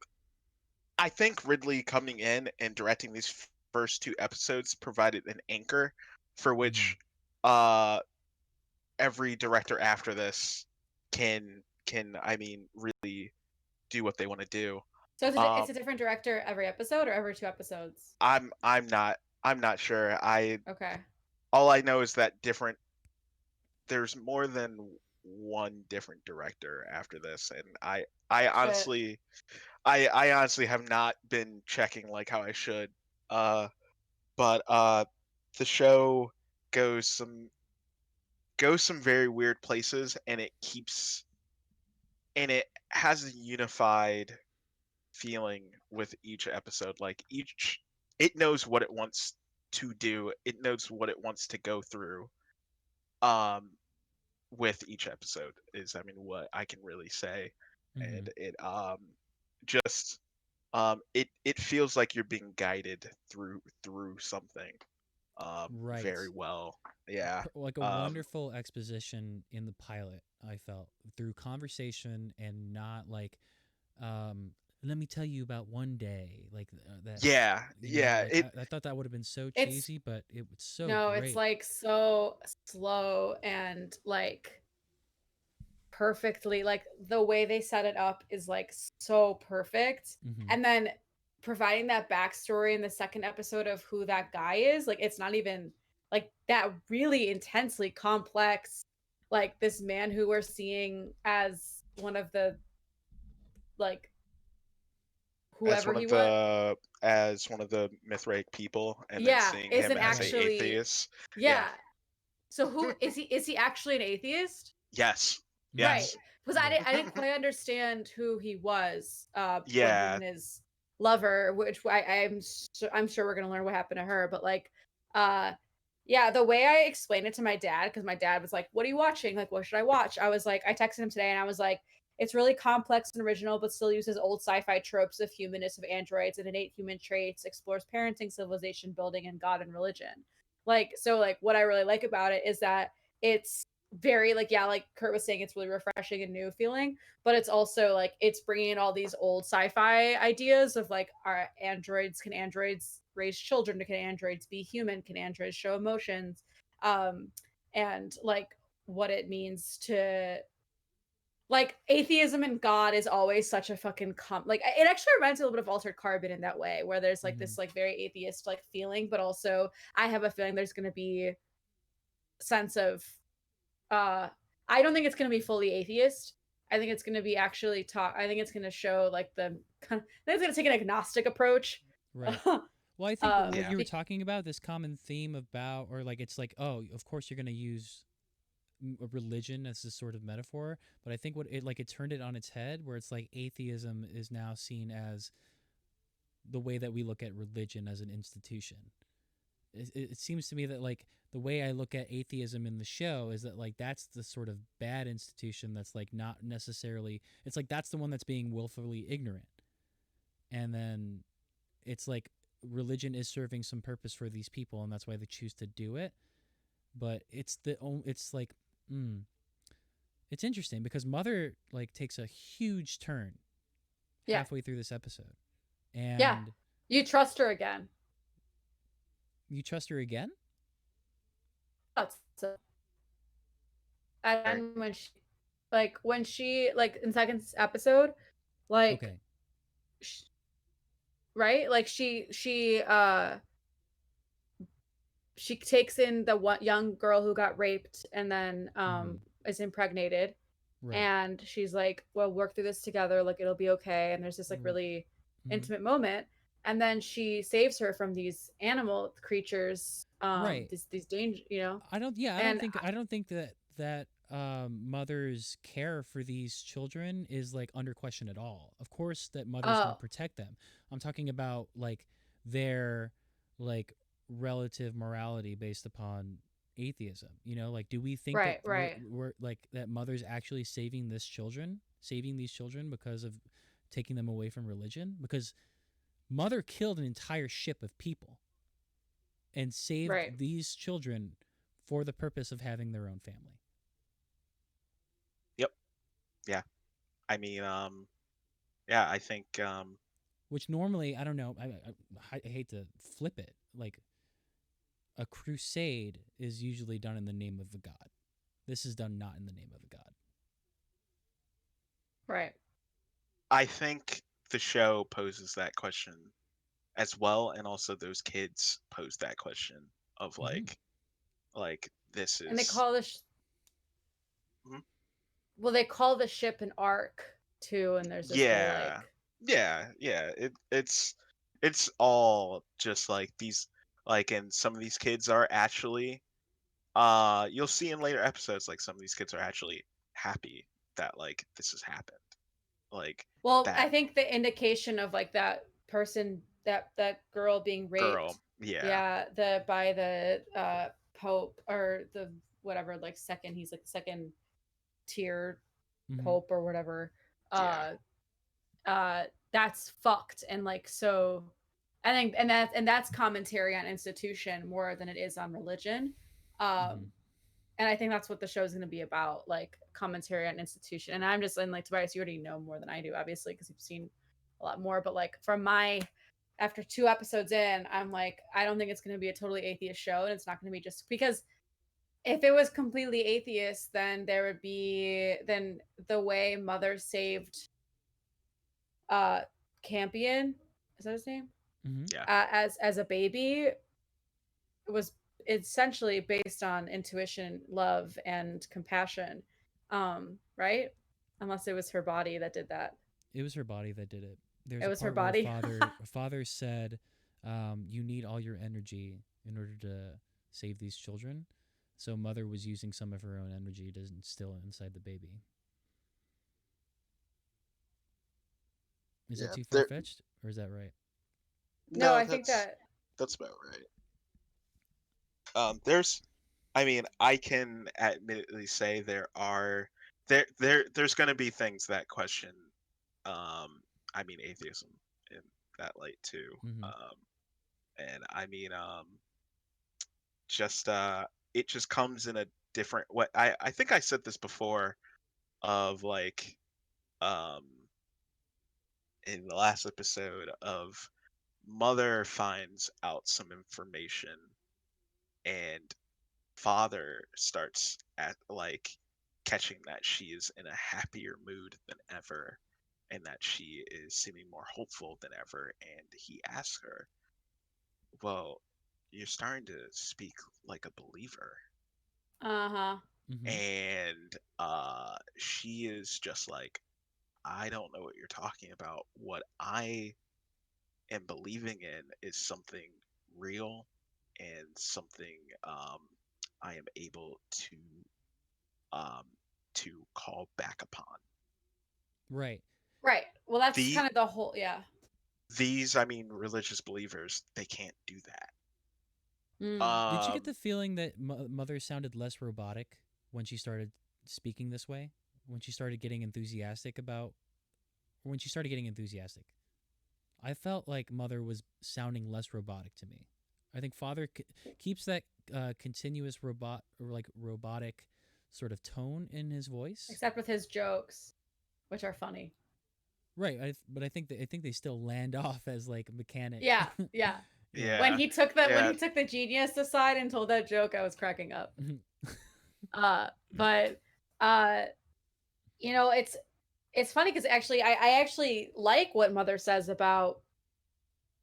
think Ridley coming in and directing these first 2 episodes provided an anchor for which uh every director after this can I mean really do what they want to do. So it's a Um different director every episode or every 2 episodes? I'm not sure. Okay. All I know is that there's more than one different director after this, and I Shit. honestly I honestly have not been checking like how I should. Uh but the show goes some very weird places, and it has a unified feeling with each episode. Like it knows what it wants to do. It knows what it wants to go through. Um with each episode is I mean what I can really say. Mm-hmm. And it just it feels like you're being guided through something Right. very well. Yeah. Like a Um wonderful exposition in the pilot. I felt through conversation and not like, let me tell you about one day like that. yeah. You know, Yeah. like It I thought that would have been so It's cheesy, but it was so no, it's great. like so slow and like perfectly, like the way they set it up is like so perfect. Mm-hmm. And then providing that backstory in the second episode of who that guy is, like it's not even like that really intensely complex, like this man who we're seeing as one of the like as whoever one he of was. the as one of the Mithraic people, and then Yeah, seeing him isn't as a actually. atheist. Yeah. So who is he? Is he actually an atheist? Yes. Right. Yes. Because I didn't quite understand who he was before him Yeah. and his lover, which I'm sure we're gonna learn what happened to her. But like, uh, yeah, the way I explained it to my dad, because my dad was like, "What are you watching? Like, what should I watch?" I was like, I texted him today, and I was like, "It's really complex and original, but still uses old sci-fi tropes of humanness of androids and innate human traits, explores parenting, civilization building, and God and religion." Like, so like what I really like about it is that it's very like, yeah, like Kurt was saying, it's really refreshing and new feeling, but it's also like it's bringing in all these old sci-fi ideas of like, are androids raise children, can androids be human, can androids show emotions, um and like what it means to like atheism and God is always such a fucking like it actually reminds me a little bit of Altered Carbon in that way, where there's like Mm-hmm. this like very atheist like feeling, but also I have a feeling there's going to be a sense of I don't think it's going to be fully atheist. I think it's going to be actually talk. I think it's going to show like the kind of. I think it's going to take an agnostic approach. Right. Well, I think what Yeah. you were talking about, this common theme about, or like it's like, oh, of course you're going to use a religion as this sort of metaphor, but I think what it like it turned it on its head, where it's like atheism is now seen as the way that we look at religion as an institution. It seems to me that like the way I look at atheism in the show is that like that's the sort of bad institution that's like not necessarily, it's like that's the one that's being willfully ignorant, and then it's like religion is serving some purpose for these people and that's why they choose to do it. But it's like it's interesting because Mother like takes a huge turn Yeah, halfway through this episode, yeah. and You trust her again. you trust her again. That's Right. and when she like in second episode, like Okay. sh- right, like she takes in the one young girl who got raped and then Mhm. is impregnated, Right. and she's like, "We'll work through this together. Like it'll be okay." And there's this like really intimate moment, and then she saves her from these animal creatures, Right. these danger, you know. I don't. Yeah, And I don't think that mother's care for these children is like under question at all. Of course, that mother's going to oh, protect them. I'm talking about like their like relative morality based upon atheism. You know, like do we think that right. we're like that mother's actually saving these children because of taking them away from religion? Because mother killed an entire ship of people and Right. saved these children for the purpose of having their own family. Yep. Yeah. I mean, yeah, I think, Which normally, I don't know, I hate to flip it. Like a crusade is usually done in the name of a god. This is done not in the name of a god. Right. I think the show poses that question as well, and also those kids pose that question of Mhm. like this And they is. call this Mhm. well, they call the ship an ark too, and there's this whole Yeah, like yeah. It's all just like these, like, and some of these kids are actually, you'll see in later episodes, like some of these kids are actually happy that like this has happened, like well, I that think the indication of like that person, that girl being girl. raped, Yeah, yeah, the by the pope, or the whatever, like second, he's like the second tier Mhm. pope or whatever. yeah, uh that's fucked. And like, so I think, and that's commentary on institution more than it is on religion. Mhm. And I think that's what the show's going to be about, like commentary on institution. And I'm just, and like Tobias, you already know more than I do, obviously, because you've seen a lot more. But like from my, after 2 episodes in, I'm like, I don't think it's going to be a totally atheist show, and it's not going to be just because if it was completely atheist, then there would be, then the way Mother saved uh Campion, is that his name? Mhm. yeah. As a baby, it was essentially based on intuition, love, and compassion. Right? Unless it was her body that did that. It was her body that did it. There's It a was her part where body. father said, "You need all your energy in order to save these children." So mother was using some of her own energy to instill inside the baby. Is that Yeah, too far there. fetched, or is that right? No, No, I think that that's about right. There's, I mean, I can admittedly say there's going to be things that question, um, I mean, atheism in that light too. Mm-hmm. And I mean, just it just comes in a different way. I think I said this before, of like, um, in the last episode of Mother finds out some information, and father starts at like catching that she is in a happier mood than ever, and that she is seeming more hopeful than ever, and he asks her, well, you're starting to speak like a believer. uh-huh. Mm-hmm. And she is just like, I don't know what you're talking about. What I am believing in is something real, and something, I am able um, to call back upon. Right. Right. Well, that's The kind of the whole, yeah. these, I mean, religious believers, they can't do that. Mm. Did you get Um, the feeling that mother sounded less robotic when she started speaking this way? When she started getting enthusiastic about, or when she started getting enthusiastic, I felt like mother was sounding less robotic to me. I think father keeps that continuous robotic sort of tone in his voice. Except with his jokes, which are funny. Right, but I think they still land off as like mechanic. Yeah, yeah. Yeah. When yeah, he took that, when yeah, he took the genius aside and told that joke, I was cracking up. But uh, you know, it's funny because actually, I actually like what Mother says about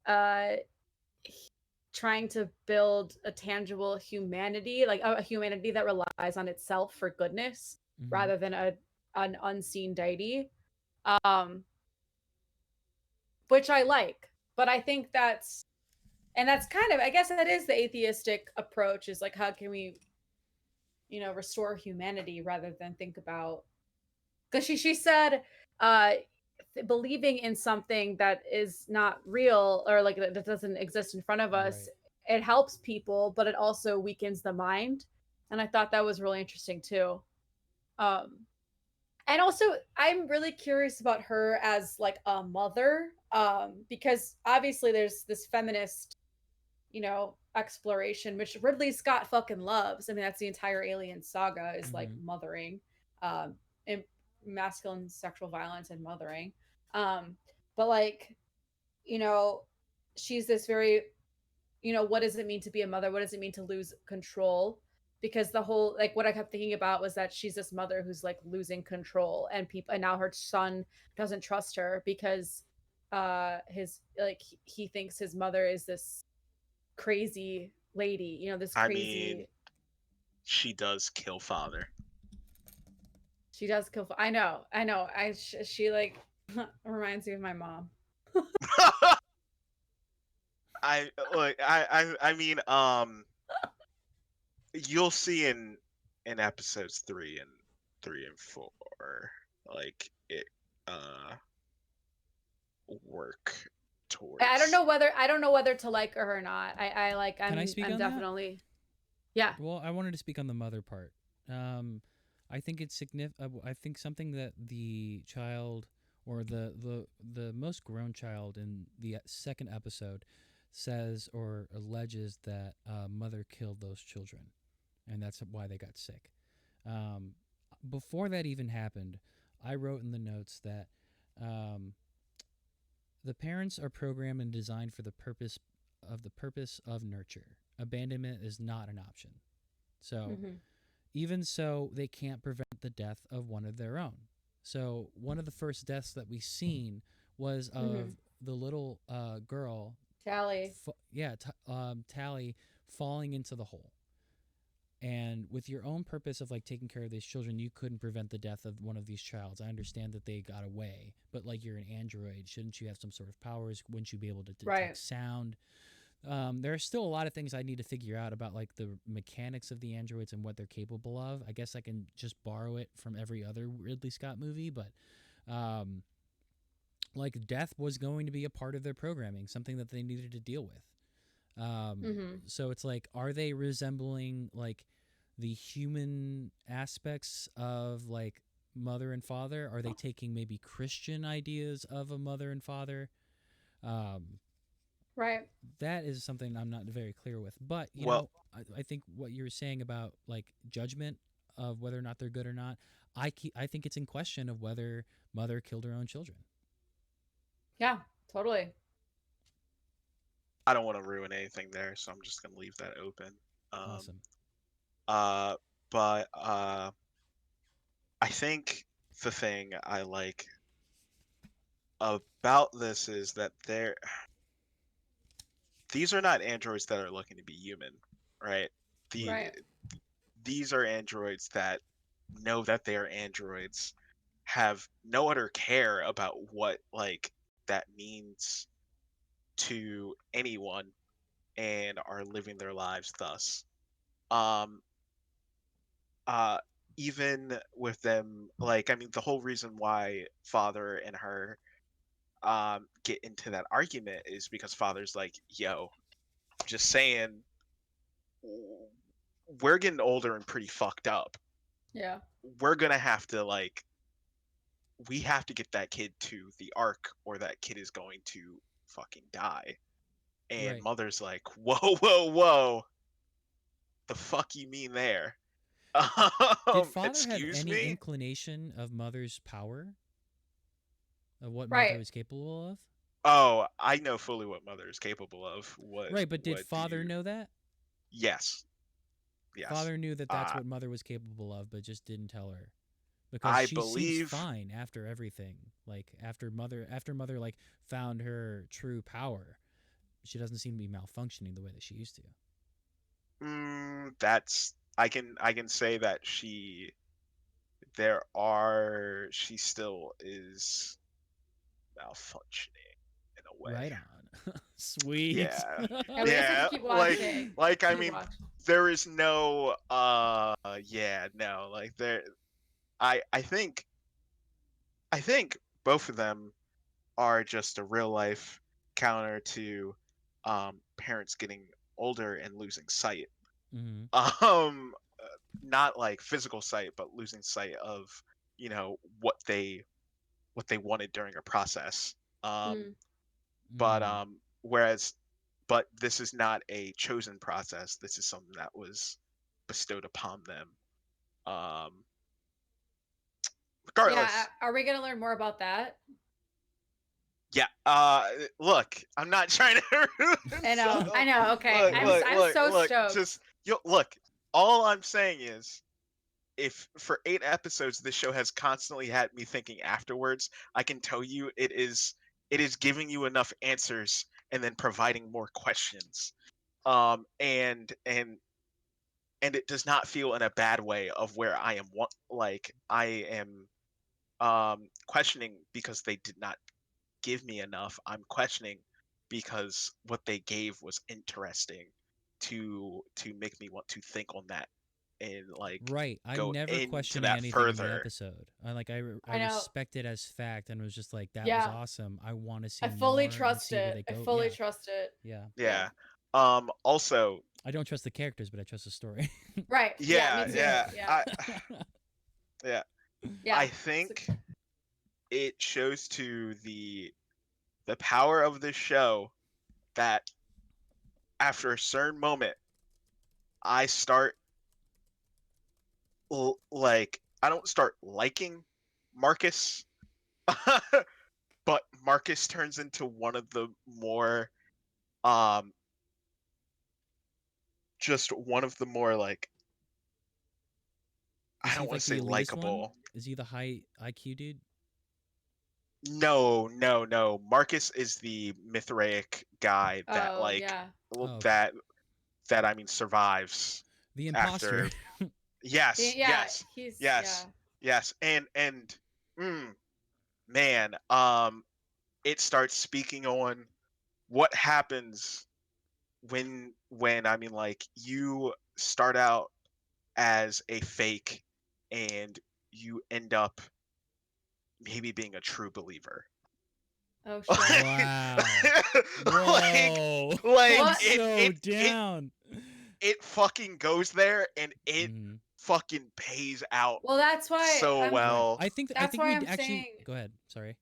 uh trying to build a tangible humanity, like a humanity that relies on itself for goodness Mm-hmm. rather than a an unseen deity, um, which I like. But I think that's kind of, I guess that is the atheistic approach, is like, how can we, restore humanity rather than think about, because she said, uh, believing in something that is not real, or like that doesn't exist in front of us, Right. it helps people, but it also weakens the mind. And I thought that was really interesting too. Um, and also, I'm really curious about her as like a mother, because obviously there's this feminist, exploration, which Ridley Scott fucking loves. I mean, that's the entire Alien saga, is like Mm-hmm. mothering, um, and masculine sexual violence and mothering. Um, but like, you know, she's this very, what does it mean to be a mother? What does it mean to lose control? Because the whole, like, what I kept thinking about was that she's this mother who's like losing control, and now her son doesn't trust her because his, like, he thinks his mother is this crazy lady, this I mean, crazy. she does kill father. She does kill. I know. She like reminds me of my mom. I mean, you'll see in episodes 3 and 4, like it work I don't towards. know whether to like her or not. I like. Can I speak I'm on that? definitely. Yeah. Well, I wanted to speak on the mother part. I think it's significant. I think something that the child, or the most grown child in the second episode, says or alleges that mother killed those children, and that's why they got sick. Um, Before that even happened, I wrote in the notes that um, the parents are programmed and designed for the purpose of nurture. Abandonment is not an option. So Mm-hmm. even so, they can't prevent the death of one of their own. So one of the first deaths that we seen was Mm-hmm. of the little girl, Tally. Tally, falling into the hole. And with your own purpose of like taking care of these children, you couldn't prevent the death of one of these childs. I understand that they got away, but like, you're an android, shouldn't you have some sort of powers? Wouldn't you be able to Right. detect sound? There are still a lot of things I need to figure out about like the mechanics of the androids and what they're capable of. I guess I can just borrow it from every other Ridley Scott movie, but um, like, death was going to be a part of their programming, something that they needed to deal with. Mm-hmm. So it's like, are they resembling like the human aspects of like mother and father? Are they taking maybe Christian ideas of a mother and father? Um, Right. that is something I'm not very clear with. But Well, I think what you were saying about like judgment of whether or not they're good or not, I think it's in question of whether mother killed her own children. Yeah. Totally. I don't want to ruin anything there, so I'm just gonna leave that open. Um, Awesome. uh, but I think the thing I like about this is that these are not androids that are looking to be human, right? The Right. These are androids that know that they are androids, have no other care about what like that means to anyone, and are living their lives thus. Um, uh, Even with them, like, I mean, the whole reason why father and her get into that argument is because father's like, yo, just saying, we're getting older and pretty fucked up. Yeah. We're gonna have to like, we have to get that kid to the ark, or that kid is going to fucking die. And Right. mother's like, whoa, whoa, whoa, the fuck you mean there? Did father have Excuse any me? inclination of mother's power, of what mother Right. was capable of? Oh, I know fully what mother is capable of. Right, but did What do father you? know that? Yes, yes. Father knew that that's Uh, what mother was capable of, but just didn't tell her, because I she seems believe. fine after everything. Like, after mother like found her true power, she doesn't seem to be malfunctioning the way that she used to. That's. I can say that she she still is malfunctioning in a way. Right on. Sweet. Yeah. Yeah, we just have to keep watching. Like I Keep mean, watching. there is no no, like there I think both of them are just a real life counter to parents getting older and losing sight. Mm-hmm. Um not like physical sight, but losing sight of, what they wanted during a process. Mm. But Mm. whereas but this is not a chosen process. This is something that was bestowed upon them. Um Yeah, regardless. are we gonna learn more about that? Yeah. Look, I'm not trying to I know. so, I know. Okay, I'm so look, stoked. just look, all I'm saying is if for 8 episodes this show has constantly had me thinking afterwards, I can tell you it is giving you enough answers and then providing more questions. And it does not feel in a bad way of where I am questioning because they did not give me enough. I'm questioning because what they gave was interesting to make me want to think on that and Right. I'm go never into questioning that anything in the further. episode. I I know. respect it as fact and was just like, that was Yeah, awesome. I want to see I fully more and trust see where they it. I go. fully Yeah. trust it. Yeah. Yeah. Yeah. Also, I don't trust the characters, but I trust the story. Right. Yeah, me too. yeah. Yeah. Yeah. Yeah. I think it shows to the power of this show that after a certain moment I start I don't start liking Marcus, but Marcus turns into one of the more um just one of the more Is I he don't want like to the say elitist one? likable. Is he the high IQ dude? No. Marcus is the Mithraic guy that Oh, yeah. Oh, okay. that I mean survives The imposter. after. Yes, Yeah, yes, he's yes, yes, and mm, man, it starts speaking on what happens when I mean you start out as a fake and you end up maybe being a true believer. Oh shit. Wow. like Whoa. like I'm What? so down. it fucking goes there and it Mm-hmm. fucking pays out Well, that's why so I'm. Right. well. I That's think why we'd I'm actually saying. go ahead. Sorry.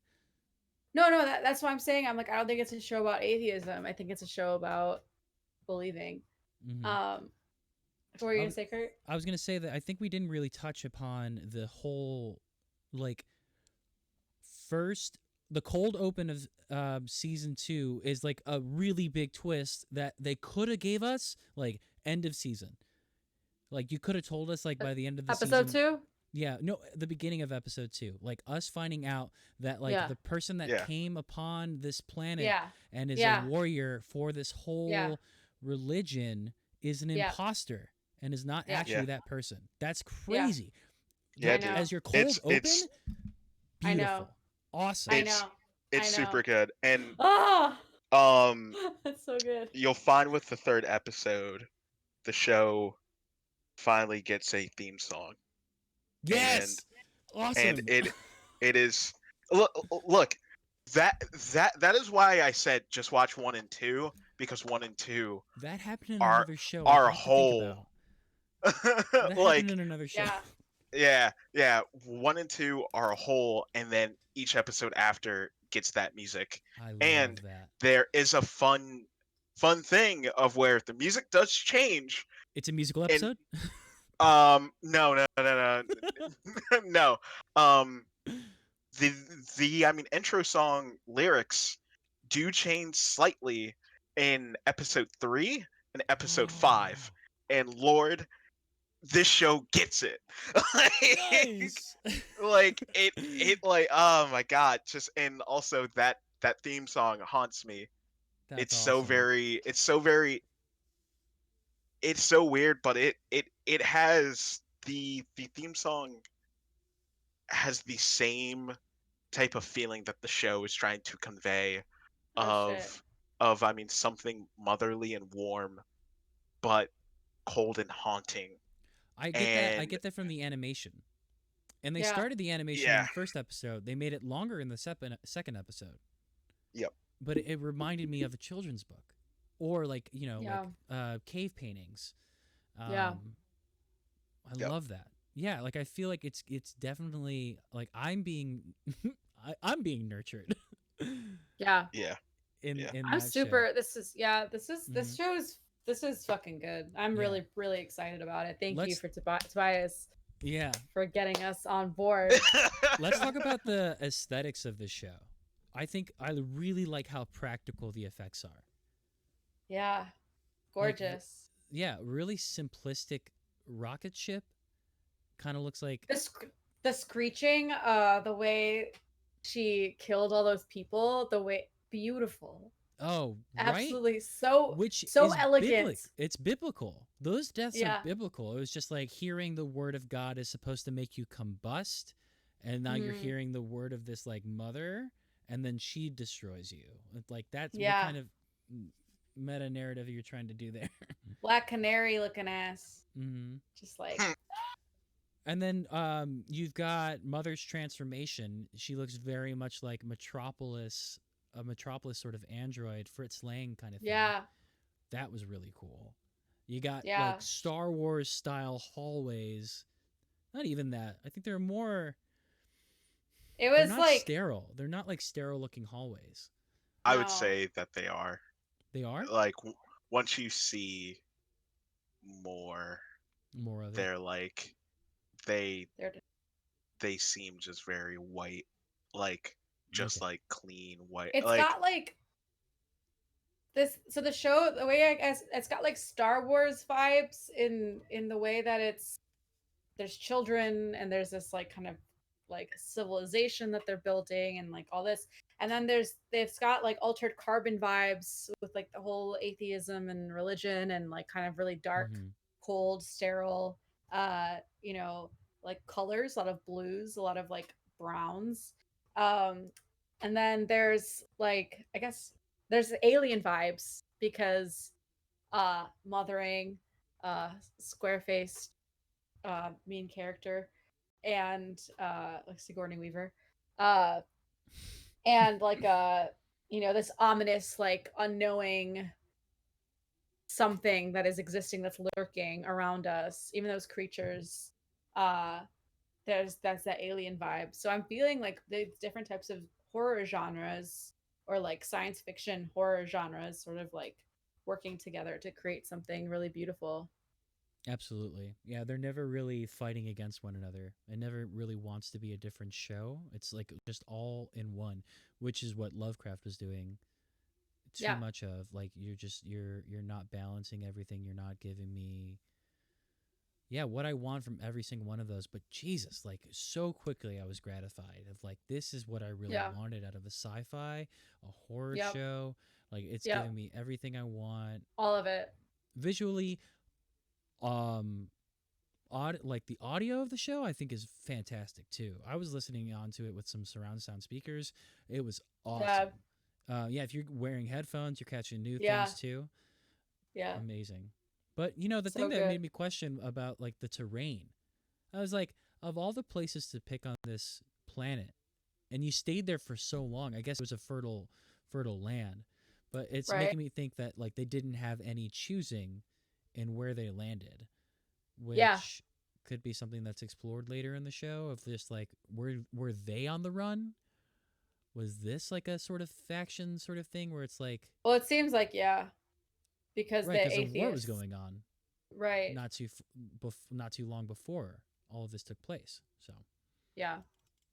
No. That's why I'm saying. I'm like, I don't think it's a show about atheism. I think it's a show about believing. Mm-hmm. What were you gonna say, Kurt? I was gonna say that I think we didn't really touch upon the whole like first the cold open of season 2 is like a really big twist that they could have gave us like end of season. Like you could have told us like by the end of the Episode season. 2. Yeah, no, the beginning of episode 2, like us finding out that like Yeah. the person that Yeah. came upon this planet Yeah. and is Yeah. a warrior for this whole religion is an Yeah. imposter and is not Yeah. actually Yeah. that person. That's crazy. Yeah, I dude. know. As your cold open, It's I beautiful, know. awesome. I it's know. it's I know. super good. And Ah, um that's so good. you'll find with the third episode the show finally gets a theme song. Yes, And awesome. it is look that is why I said just watch 1 and 2 because 1 and 2 That happened in are another show. are I have to think whole. about. That happened like in another show. Yeah. yeah 1 and 2 are a whole and then each episode after gets that music. I And love that. there is a fun thing of where the music does change. It's a musical And episode. no no the I mean intro song lyrics do change slightly in episode 3 and episode 5, and Lord, this show gets it. Nice. It oh my god, just and also that theme song haunts me. That's It's awesome. it's so weird, but it has the theme song has the same type of feeling that the show is trying to convey Oh shit. of I mean something motherly and warm, but cold and haunting. I get that. I And get that from the animation. And they Yeah. started the animation in yeah, the first episode. They made it longer in the second episode. yep, But it reminded me of a children's book, or like Yeah. cave paintings. Yeah. I yep. love that. Yeah, like I feel like it's definitely like I'm being I'm being nurtured Yeah. Yeah, yeah. in I'm that show. super. This Mhm. show's this is fucking good. I'm Yeah. really excited about it. Thank you Let's for Tobias yeah. for getting us on board. Let's talk about the aesthetics of the show. I think I really like how practical the effects are. Yeah. Like Gorgeous. yeah, really simplistic rocket ship kind of looks like The screeching, the way she killed all those people, the way beautiful. oh, right? Absolutely so Which so is elegant. it's biblical. Those deaths are Yeah. biblical. It was just like hearing the word of God is supposed to make you combust, and now you're Mhm. hearing the word of this like mother, and then she destroys you. Like that's what Yeah. kind of meta narrative you're trying to do there. Black canary looking ass. hmm Just like And then you've got Mother's transformation. She looks very much like Metropolis, a Metropolis sort of android, Fritz Lang kind of thing. yeah. That was really cool. You got Yeah. like Star Wars style hallways. Not even that. I think they're more. It They're was not like sterile. They're not like sterile looking hallways. I would no. say that they are. They are Like once you see more, more of it. they're like they They're they seem just very white, like just Okay. like clean white. it's Like got like this so the show the way I guess it's got like Star Wars vibes in the way that there's children and there's this like kind of like civilization that they're building and like all this, and then they've got like altered carbon vibes with like the whole atheism and religion and like kind of really dark, Mhm. cold, sterile, you know, like colors, a lot of blues, a lot of like browns, um and then there's like I guess there's alien vibes because mothering, square faced, mean character, and like Sigourney Weaver, uh, and like this ominous like unknowing something that is existing that's lurking around us, even those creatures. Uh, that's that alien vibe. So I'm feeling like the different types of horror genres or like science fiction horror genres sort of like working together to create something really beautiful. Absolutely. Yeah, they're never really fighting against one another. It never really wants to be a different show. It's like just all in one, which is what Lovecraft was doing too Yeah. much of. Like you're not balancing everything. You're not giving me what I want from every single one of those. But Jesus, like so quickly I was gratified of like this is what I really Yeah. wanted out of a sci-fi, a horror Yep. show. Like it's Yep. giving me everything I want. All of it. Visually, like the audio of the show I think is fantastic too. I was listening onto it with some surround sound speakers. It was awesome. If you're wearing headphones, you're catching new Yeah. things too. Yeah. Amazing. But the So thing that good. made me question about like the terrain, I was like, of all the places to pick on this planet, and you stayed there for so long, I guess it was a fertile land. But it's Right. making me think that like they didn't have any choosing in where they landed, which Yeah. could be something that's explored later in the show. Of just like, were they on the run? Was this like a sort of faction sort of thing where it's like, Well, it seems like yeah, because right, the because a war was atheists. going on Right. not too long before all of this took place. So Yeah.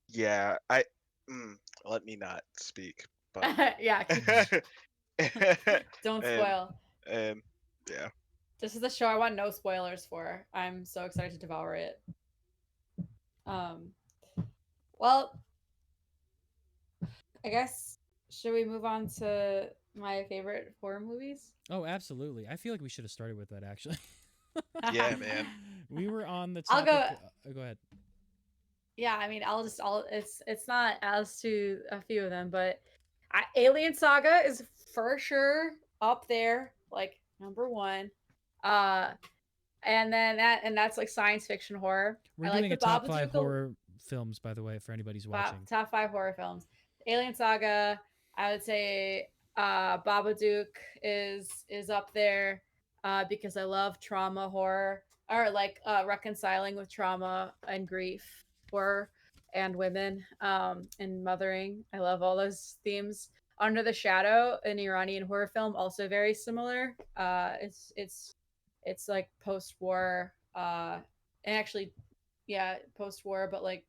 yeah, let me not speak, but Yeah. Don't and spoil. and yeah, This is the show I want no spoilers for. I'm so excited to devour it. Well, I guess should we move on to my favorite horror movies? oh, absolutely. I feel like we should have started with that actually. yeah, man. We were on the I'll topic. go. Go ahead. Yeah, I mean, it's not as to a few of them, but Alien Saga is for sure up there, like number one. Uh, and that's like science fiction horror. We're I like doing the a top five Babadook. horror films, by the way, for anybody who's watching. Top five horror films. Alien Saga. I would say Babadook is up there because I love trauma horror or like reconciling with trauma and grief horror and women and mothering. I love all those themes. Under the Shadow, an Iranian horror film, also very similar. It's like post-war and actually yeah post-war but like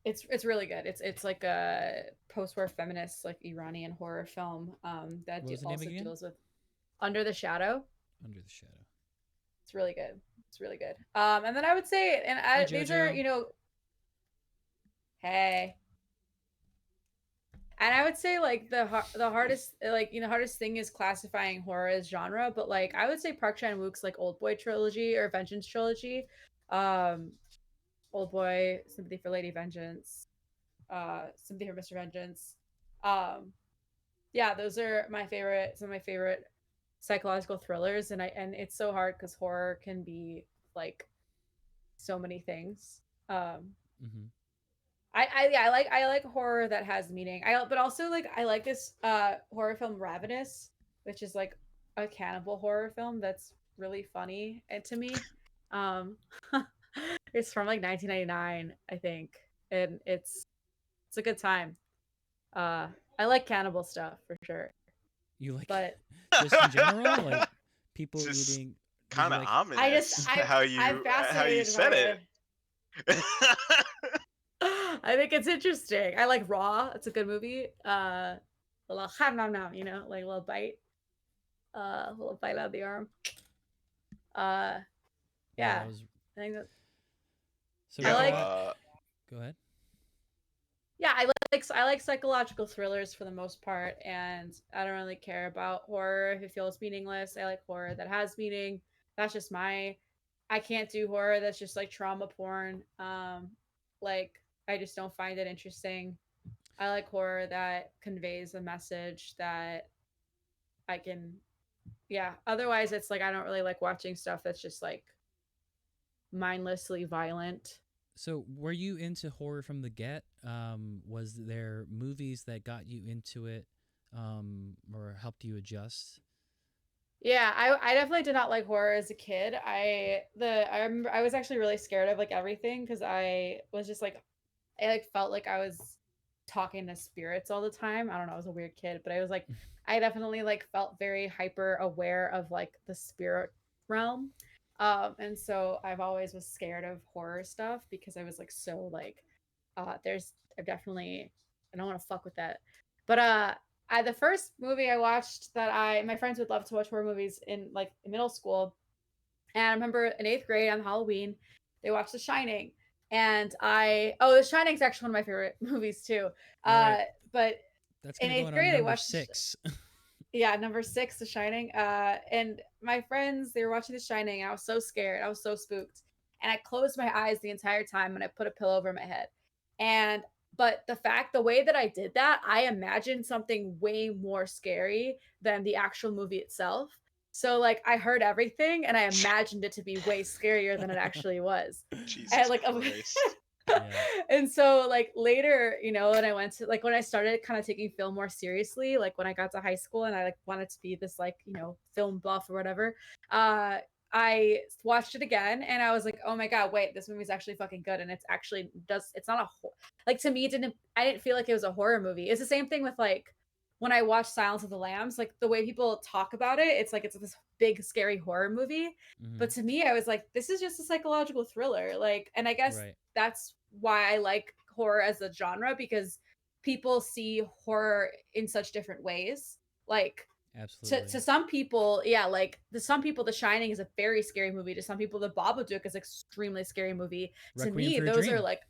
it's really good. It's like a post-war feminist like Iranian horror film that What was the name also again? deals with Under the Shadow. Under the Shadow. It's really good. It's really good. And then I would say, and Hi, these are Jojo. hey, and I would say like the hardest like hardest thing is classifying horror as genre, but like I would say Park Chan Wook's like Old Boy trilogy or Vengeance trilogy, um, Old Boy, Sympathy for Lady Vengeance, Sympathy for Mr. Vengeance. Um, yeah, those are my favorite. Some of my favorite psychological thrillers, and it's so hard because horror can be like so many things. Mm-hmm. I like horror that has meaning. But also like I like this horror film Ravenous, which is like a cannibal horror film that's really funny and to me. Um, it's from like 1999, I think, and it's a good time. I like cannibal stuff for sure, You like but just in general, like people Just eating. Did kind you of like? ominous I'm how you fascinated by said it. it. I think it's interesting. I like Raw. It's a good movie. A little ham nom nom, like a little bite. A little bite out of the arm. Uh, Yeah, yeah. that was. I think that So I we like. got. Go ahead. Yeah, I like psychological thrillers for the most part, and I don't really care about horror if it feels meaningless. I like horror that has meaning. That's just my. I can't do horror that's just like trauma porn. Like I just don't find it interesting. I like horror that conveys a message that I can. Yeah. Otherwise, it's like I don't really like watching stuff that's just like mindlessly violent. So were you into horror from the get? Was there movies that got you into it, or helped you adjust? Yeah, I definitely did not like horror as a kid. I remember I was actually really scared of like everything because I was just like I like felt like I was talking to spirits all the time. I don't know, I was a weird kid, but I was like I definitely like felt very hyper aware of like the spirit realm. And so I've always was scared of horror stuff because I was like so like there's I definitely I don't want to fuck with that. But the first movie I watched that my friends would love to watch horror movies in like in middle school, and I remember in eighth grade on Halloween, they watched The Shining, and The Shining is actually one of my favorite movies too. All right, But that's in gonna go eighth on our grade, they number watched six. yeah number six, The Shining. And my friends they were watching The Shining, and I was so scared, I was so spooked, and I closed my eyes the entire time, and I put a pillow over my head, and but the way that I did that, I imagined something way more scary than the actual movie itself. So like I heard everything and I imagined it to be way scarier than it actually was. And Jesus like Christ. Yeah. and so like later, when I went to like when I started kind of taking film more seriously, like when I got to high school and I like wanted to be this like, film buff or whatever, uh I watched it again and I was like, oh my god, wait, this movie's actually fucking good, and it's not like to me I didn't feel like it was a horror movie. It's the same thing with like when I watched Silence of the Lambs, like the way people talk about it, it's like it's this big scary horror movie. Mm-hmm. But to me, I was like, this is just a psychological thriller. Like, and I guess Right. that's why I like horror as a genre because people see horror in such different ways. Like Absolutely. to some people, yeah, like to some people, The Shining is a very scary movie. To some people, The Babadook is an extremely scary movie. To Requiem me, for a those Dream. are like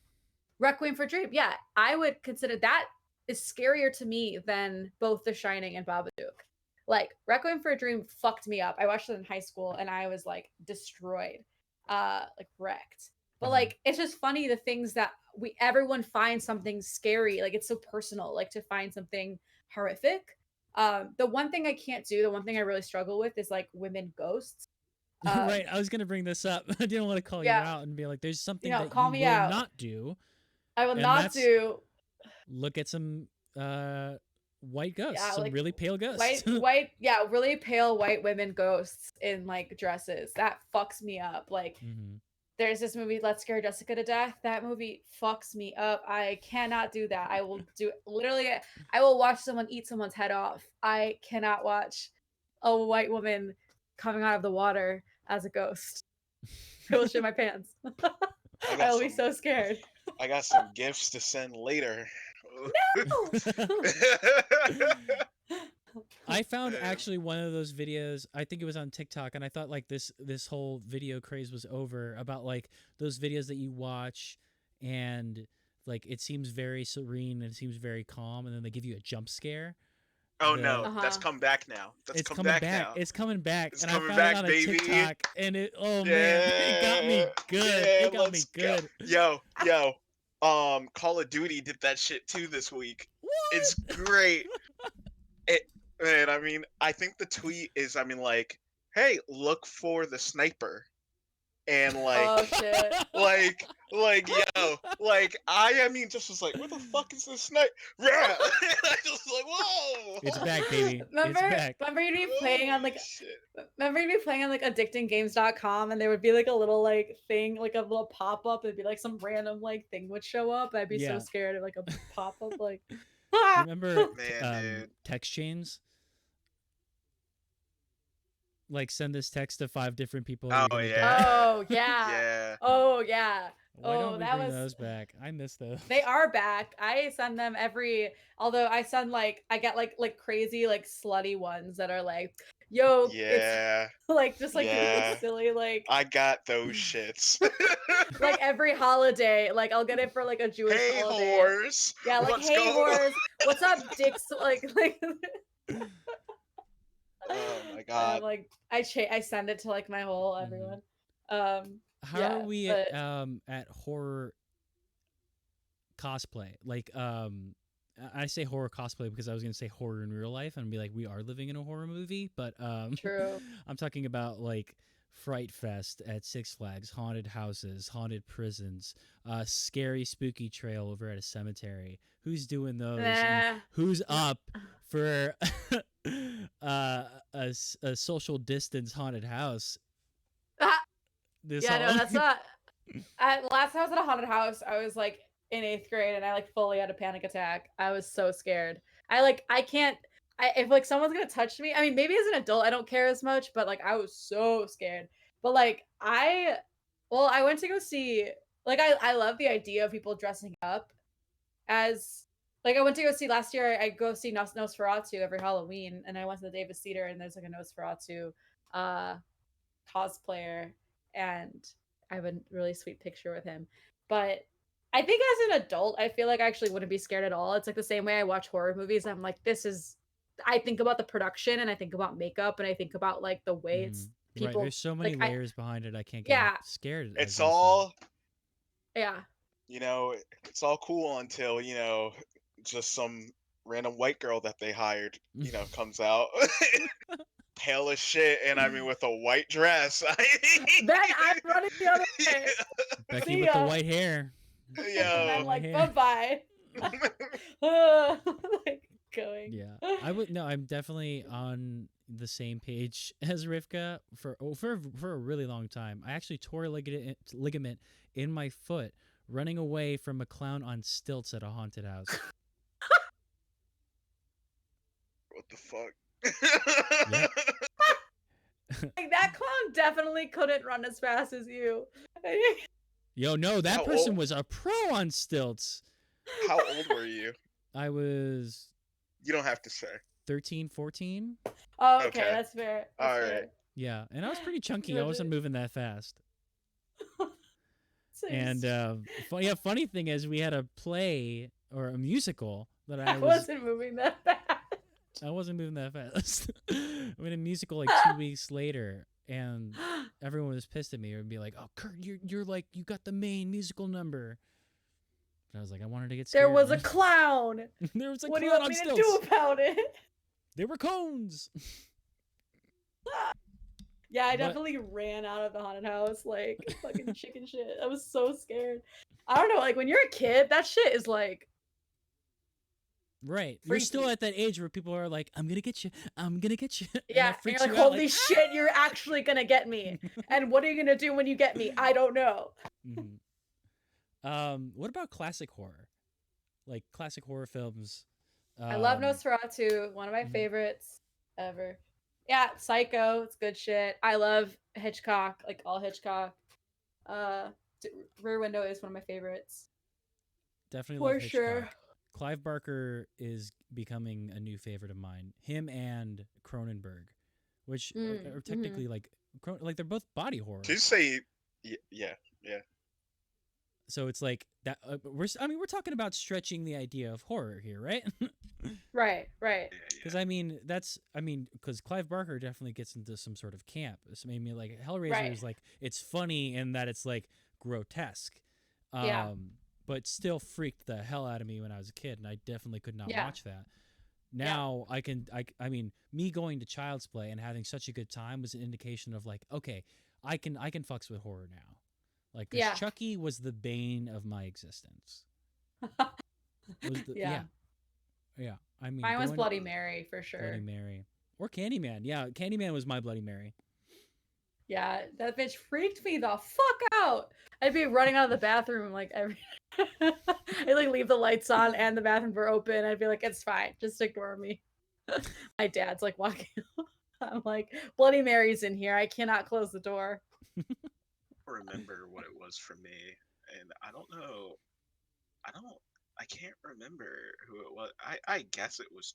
Requiem for a Dream. Yeah, I would consider that is scarier to me than both The Shining and Babadook. Like Requiem for a Dream fucked me up. I watched it in high school and I was like destroyed, like wrecked. But like, it's just funny the things that everyone finds something scary. Like, it's so personal. Like, to find something horrific. The one thing I can't do, the one thing I really struggle with is like women ghosts. Right, I was gonna bring this up. I didn't want to call you out and be like, "There's something that call you me will out. not do." I will not do. Look at some white ghosts, Yeah, some like, really pale ghosts. Really pale white women ghosts in like dresses. That fucks me up. Like, there's this movie, Let's Scare Jessica to Death. That movie fucks me up. I cannot do that. I will watch someone eat someone's head off. I cannot watch a white woman coming out of the water as a ghost. I will shit my pants. I will be so scared. I got some gifts to send later. No! I found actually one of those videos, I think it was on TikTok, and I thought like this whole video craze was over, about like those videos that you watch and like it seems very serene and it seems very calm, and then they give you a jump scare. Oh no, that's come back now. It's coming back now. It's coming back. It's and coming I found back, it on baby. a TikTok, and it man, it got me good. It got me good. Yo, Call of Duty did that shit too this week. What? It's great. Man, I mean, I think the tweet is, I mean, like, hey, look for the sniper. And like, oh shit. like, yo, like, I mean, just was like, where the fuck is this sniper? I just was like, whoa! It's back, baby. Remember, it's back. Remember you'd be playing on like, addictinggames.com, and there would be like a little like thing, like a little pop up. It'd be like some random like thing would show up. I'd be so scared of like a pop up like. Remember text chains? Like, send this text to 5 different people. Oh yeah. Oh yeah. Yeah. Oh yeah. Why don't we bring those back? I miss those. They are back. I send them although I send like, I get like crazy like slutty ones that are like, yo, it's like just like really silly, like I got those shits. like every holiday, like I'll get it for like a Jewish holiday. Hey whores. Yeah, like hey whores. What's up, dicks? Like oh my god. Like I send it to like my whole everyone. How are we at horror cosplay? Like I say horror cosplay because I was gonna say horror in real life and be like, we are living in a horror movie, but true. I'm talking about like Fright Fest at Six Flags, haunted houses, haunted prisons, scary spooky trail over at a cemetery. Who's doing those? Who's up for a social distance haunted house? No, that's not. Last time I was at a haunted house, I was like in 8th grade, and I like fully had a panic attack. I was so scared. If like someone's gonna touch me, I mean, maybe as an adult I don't care as much, but like I was so scared. But like I went to go see, like I love the idea of people dressing up as, like I went to go see last year. I go see Nosferatu every Halloween, and I went to the Davis Theater, and there's like a Nosferatu cosplayer, and I have a really sweet picture with him. But I think as an adult, I feel like I actually wouldn't be scared at all. It's like the same way I watch horror movies. I'm like, I think about the production, and I think about makeup, and I think about like the way it's people. Right. There's so many layers behind it. I can't get scared. It's all. Yeah. You know, it's all cool until, you know, just some random white girl that they hired, you know, comes out. Pale as shit, and I mean with a white dress. Then I'm running the other way. Becky with the white hair. Yo. And I'm like, bye-bye. Like going. Yeah. I'm definitely on the same page as Rivka for a really long time. I actually tore a ligament in my foot running away from a clown on stilts at a haunted house. What the fuck? Yep. Like that clown definitely couldn't run as fast as you. Yo, no, that person was a pro on stilts. How old were you? I was... You don't have to say. 13, 14. Oh, okay, that's fair. All right. Yeah, and I was pretty chunky. I wasn't moving that fast. And funny thing is, we had a play or a musical that I wasn't moving that fast. I wasn't moving that fast. I mean, a musical like 2 weeks later, and everyone was pissed at me. It would be like, "Oh, Kurt, you're like you got the main musical number." But I was like, I wanted to get scared. There was a clown. There was a What do clown you want on me to stilts. do about it? They were cones. Yeah, I But- definitely ran out of the haunted house like fucking chicken shit. I was so scared. I don't know, like when you're a kid, that shit is like Right. You're still freaky. at that age where people are like, I'm gonna get you. I'm gonna get you. And Yeah, that and freaks you're like, you out, holy shit, you're actually gonna get me. And what are you gonna do when you get me? I don't know. What about classic horror? Like classic horror films. I love Um, Nosferatu, one of my mhm. favorites ever. Yeah, Psycho, it's good shit. I love Hitchcock, like all Hitchcock. Rear Window is one of my favorites. Definitely For love Hitchcock. sure. Clive Barker is becoming a new favorite of mine. Him and Cronenberg, which are technically like they're both body horror. Did you say? Yeah. So it's like that. We're talking about stretching the idea of horror here, right? Right. Because because Clive Barker definitely gets into some sort of camp. It's made me like Hellraiser Right. is like it's funny in that it's like grotesque, Yeah. but still freaked the hell out of me when I was a kid, and I definitely could not Yeah. watch that. Now I mean, me going to Child's Play and having such a good time was an indication of like, okay, I can fucks with horror now. Like, 'cause Yeah. Chucky was the bane of my existence. Yeah. Yeah. I mean, Mine was going- Bloody Mary for sure. Bloody Mary. Or Candyman. Yeah, Candyman was my Bloody Mary. Yeah, that bitch freaked me the fuck out. I'd be running out of the bathroom like every. I'd like leave the lights on and the bathroom door open. I'd be like, it's fine, just ignore me. My dad's like walking. I'm like, Bloody Mary's in here. I cannot close the door. Remember what it was for me, and I don't know. I can't remember who it was. I guess it was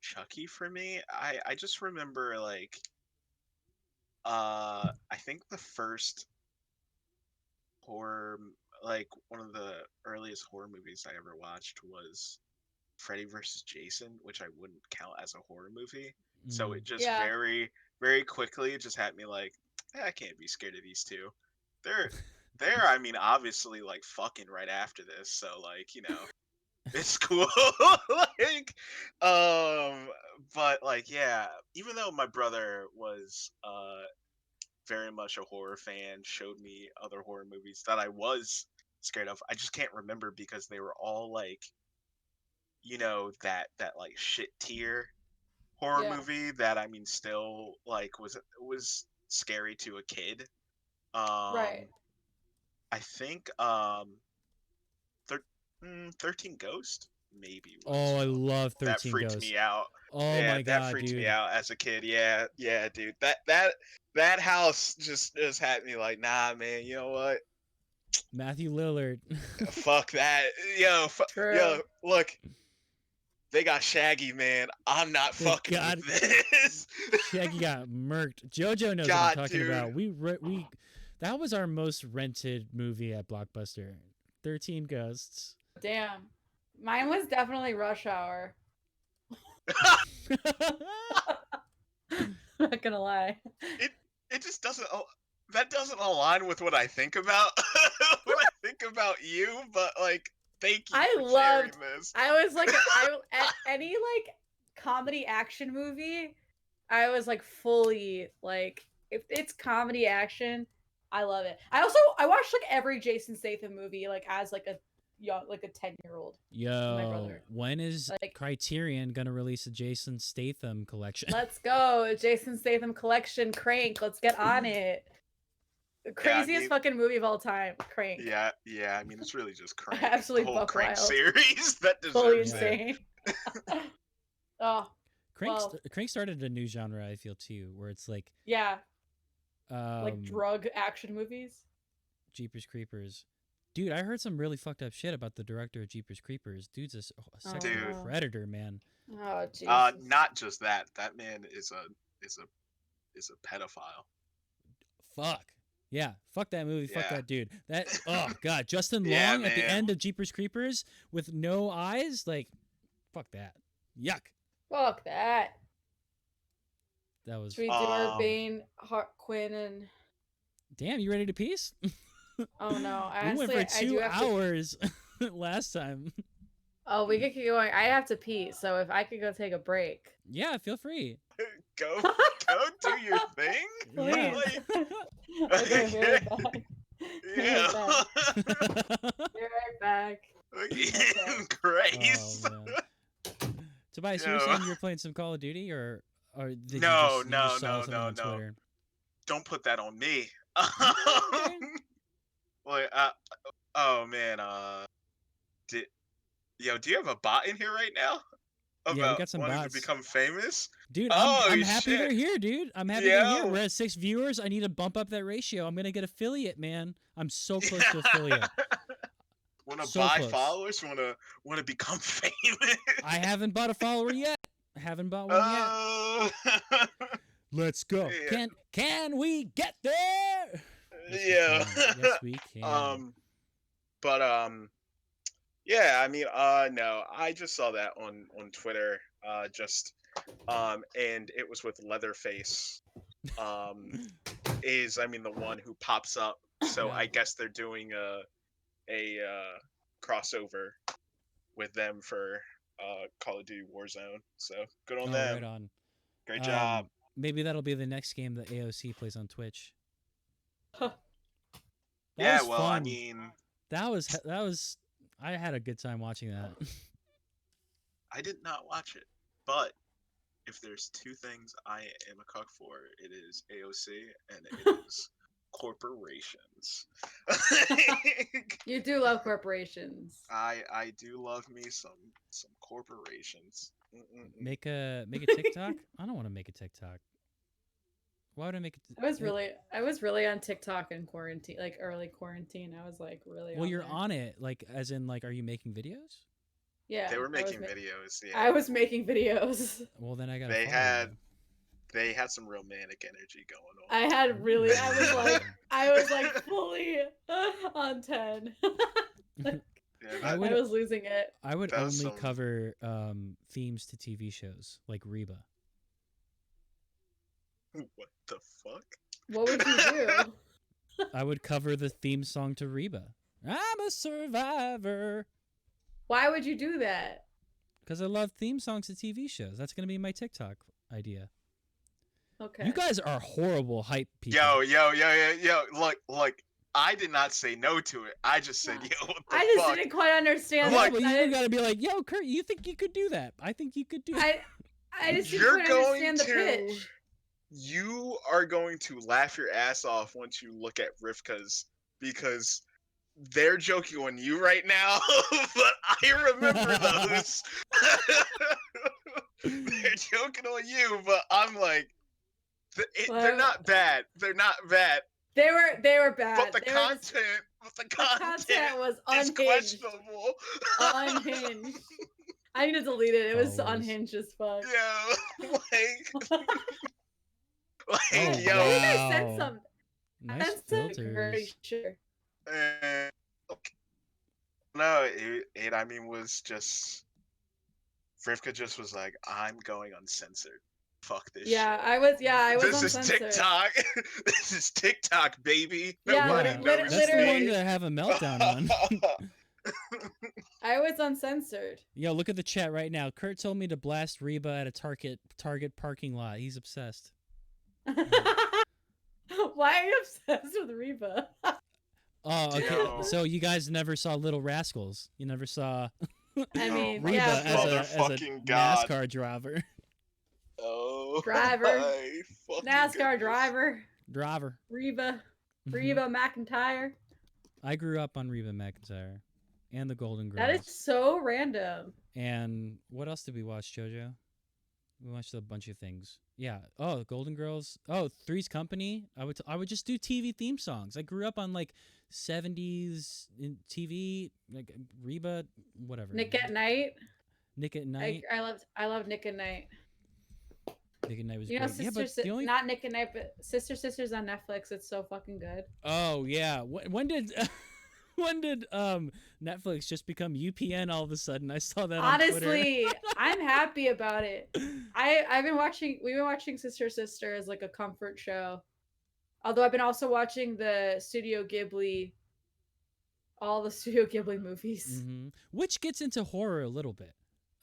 Chucky for me. I just remember like I think the first horror, like one of the earliest horror movies I ever watched was Freddy vs. Jason, which I wouldn't count as a horror movie. So Mm. it just Yeah. very, very quickly just had me like, I can't be scared of these two. They're I mean, obviously like fucking right after this, so like, you know, it's cool. like, but like, yeah, even though my brother was very much a horror fan, showed me other horror movies that I was scared of. I just can't remember because they were all like, you know, that like shit tier horror Yeah. movie that I mean still like was scary to a kid. Right. I think 13 Ghost maybe was Oh, I one love that 13 freaked Ghosts. me out. Oh Yeah, my that god, freaked dude. me out as a kid. Yeah, dude. That house just had me like, nah, man. You know what? Matthew Lillard. Fuck that. Yo, True. look. They got Shaggy, man. I'm not Thank fucking God. with this. Shaggy got murked. JoJo knows what God, I'm talking dude. about. We that was our most rented movie at Blockbuster. 13 Ghosts. Damn. Mine was definitely Rush Hour. Not gonna lie. It just doesn't. That doesn't align with what I think about when I think about you. But like, thank you I for loved- sharing this. I was like, at any like comedy action movie, I was like fully like, if it's comedy action, I love it. I watched like every Jason Statham movie like as like a young, like a 10-year-old. Yo, brother. when is Like- Criterion gonna release a Jason Statham collection? Let's go, Jason Statham collection, Crank. Let's get on it. The craziest mean- fucking movie of all time, Crank. Yeah. I mean, it's really just Crank. Absolutely the whole buck Crank wild. series that Fully deserves it. insane. Oh well. Crank started a new genre, I feel too, where it's like yeah, like um, drug action movies. Jeepers Creepers. Dude, I heard some really fucked up shit about the director of Jeepers Creepers. Dude's a sexual Dude. predator, man. Oh Jesus. Not just that. That man is a pedophile. Fuck. Yeah, fuck that movie. Fuck Yeah. that dude. That oh god, Justin Yeah, Long at the man. end of Jeepers Creepers with no eyes. Like, fuck that. Yuck. Fuck that. That was. Should we do our Bane, Quinn, and? Damn, you ready to peace? Oh no! We went for 2 hours last time. Oh, we could keep going. I have to pee, so if I could go take a break. Yeah, feel free. Go do your thing. Please. Okay, be right back. Okay. Christ. Oh, man. Tobias, you were saying you were playing some Call of Duty, or did you No. Twitter? Don't put that on me. Okay. Like, oh man, do you have a bot in here right now? Yeah, we got some wanting bots. to become famous? Dude, I'm happy shit. they're here, dude. I'm happy they're here. We're at 6 viewers. I need to bump up that ratio. I'm gonna get affiliate, man. I'm so close to affiliate. Want to buy followers? Want to become famous? I haven't bought a follower yet. I haven't bought one yet. Let's go. Yeah. Can we get there? Yes, we can. Yeah, I mean, no, I just saw that on Twitter, and it was with Leatherface, the one who pops up. So yeah. I guess they're doing a crossover with them for Call of Duty Warzone. So good on them. Right on. Great job. Maybe that'll be the next game that AOC plays on Twitch. Huh. Yeah, well, fun. I mean, that was. I had a good time watching that. I did not watch it, but if there's 2 things I am a cuck for, it is AOC and it is corporations. You do love corporations. I do love me some corporations. Make a TikTok? I don't want to make a TikTok. Why would I make it? I was really on TikTok in quarantine, like early quarantine. I was like really. Well, you're on it, like as in like, are you making videos? Yeah, they were making videos. Yeah, I was making videos. Well, then I got. They had some romantic energy going on. I was like fully on 10. I was losing it. I would only cover themes to TV shows like Reba. What the fuck? What would you do? I would cover the theme song to Reba. I'm a survivor. Why would you do that? Because I love theme songs to TV shows. That's going to be my TikTok idea. Okay. You guys are horrible hype people. Yo. Look, I did not say no to it. I just said, yo, what the fuck? I just didn't quite understand. Well, you got to be like, yo, Kurt, you think you could do that? I think you could do that. I just didn't quite understand the pitch. You are going to laugh your ass off once you look at Rivka's, because they're joking on you right now, but I remember those. They're joking on you, but I'm like, they're not bad. They're not bad. They were bad. But the content was unhinged. Questionable. Unhinged. I need to delete it. It was unhinged as fuck. Yeah, yo, you guys said something. Nice filters. Sure. No, it was just Rivka just was like, I'm going uncensored. Fuck this. Yeah, shit. I was. This uncensored. Is TikTok. This is TikTok, baby. Yeah, that's the one to have a meltdown on. I was uncensored. Yo, look at the chat right now. Kurt told me to blast Reba at a Target parking lot. He's obsessed. Why are you obsessed with Reba? Oh, okay. Yo. So you guys never saw Little Rascals. You never saw Reba as a NASCAR driver. Oh, NASCAR driver. Reba McIntyre. I grew up on Reba McIntyre and the Golden Girls. That is so random. And what else did we watch, JoJo? We watched a bunch of things. Yeah. Oh, Golden Girls. Oh, Three's Company. I would just do TV theme songs. I grew up on like 70s TV, like Reba, whatever. Nick at Night. I love Nick at Night. Nick at Night was great. Not Nick at Night, but Sisters on Netflix. It's so fucking good. Oh yeah. When did When did Netflix just become UPN all of a sudden? I saw that on Twitter. Honestly, I'm happy about it. We've been watching Sister Sister as like a comfort show. Although I've been also watching the all the Studio Ghibli movies. Mm-hmm. Which gets into horror a little bit.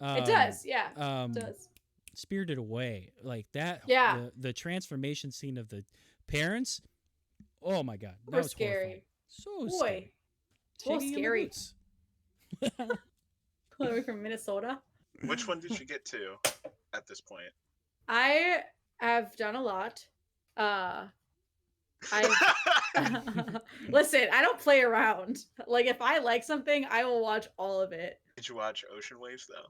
It does, yeah. It does. Spirited Away, like that. Yeah. The transformation scene of the parents. Oh my god, that Super was scary. Horrifying. So Boy. scary. So Shaking in the scary. boots. All the way from Minnesota. Which one did you get to at this point? I have done a lot. Listen, I don't play around. Like, if I like something, I will watch all of it. Did you watch Ocean Waves though?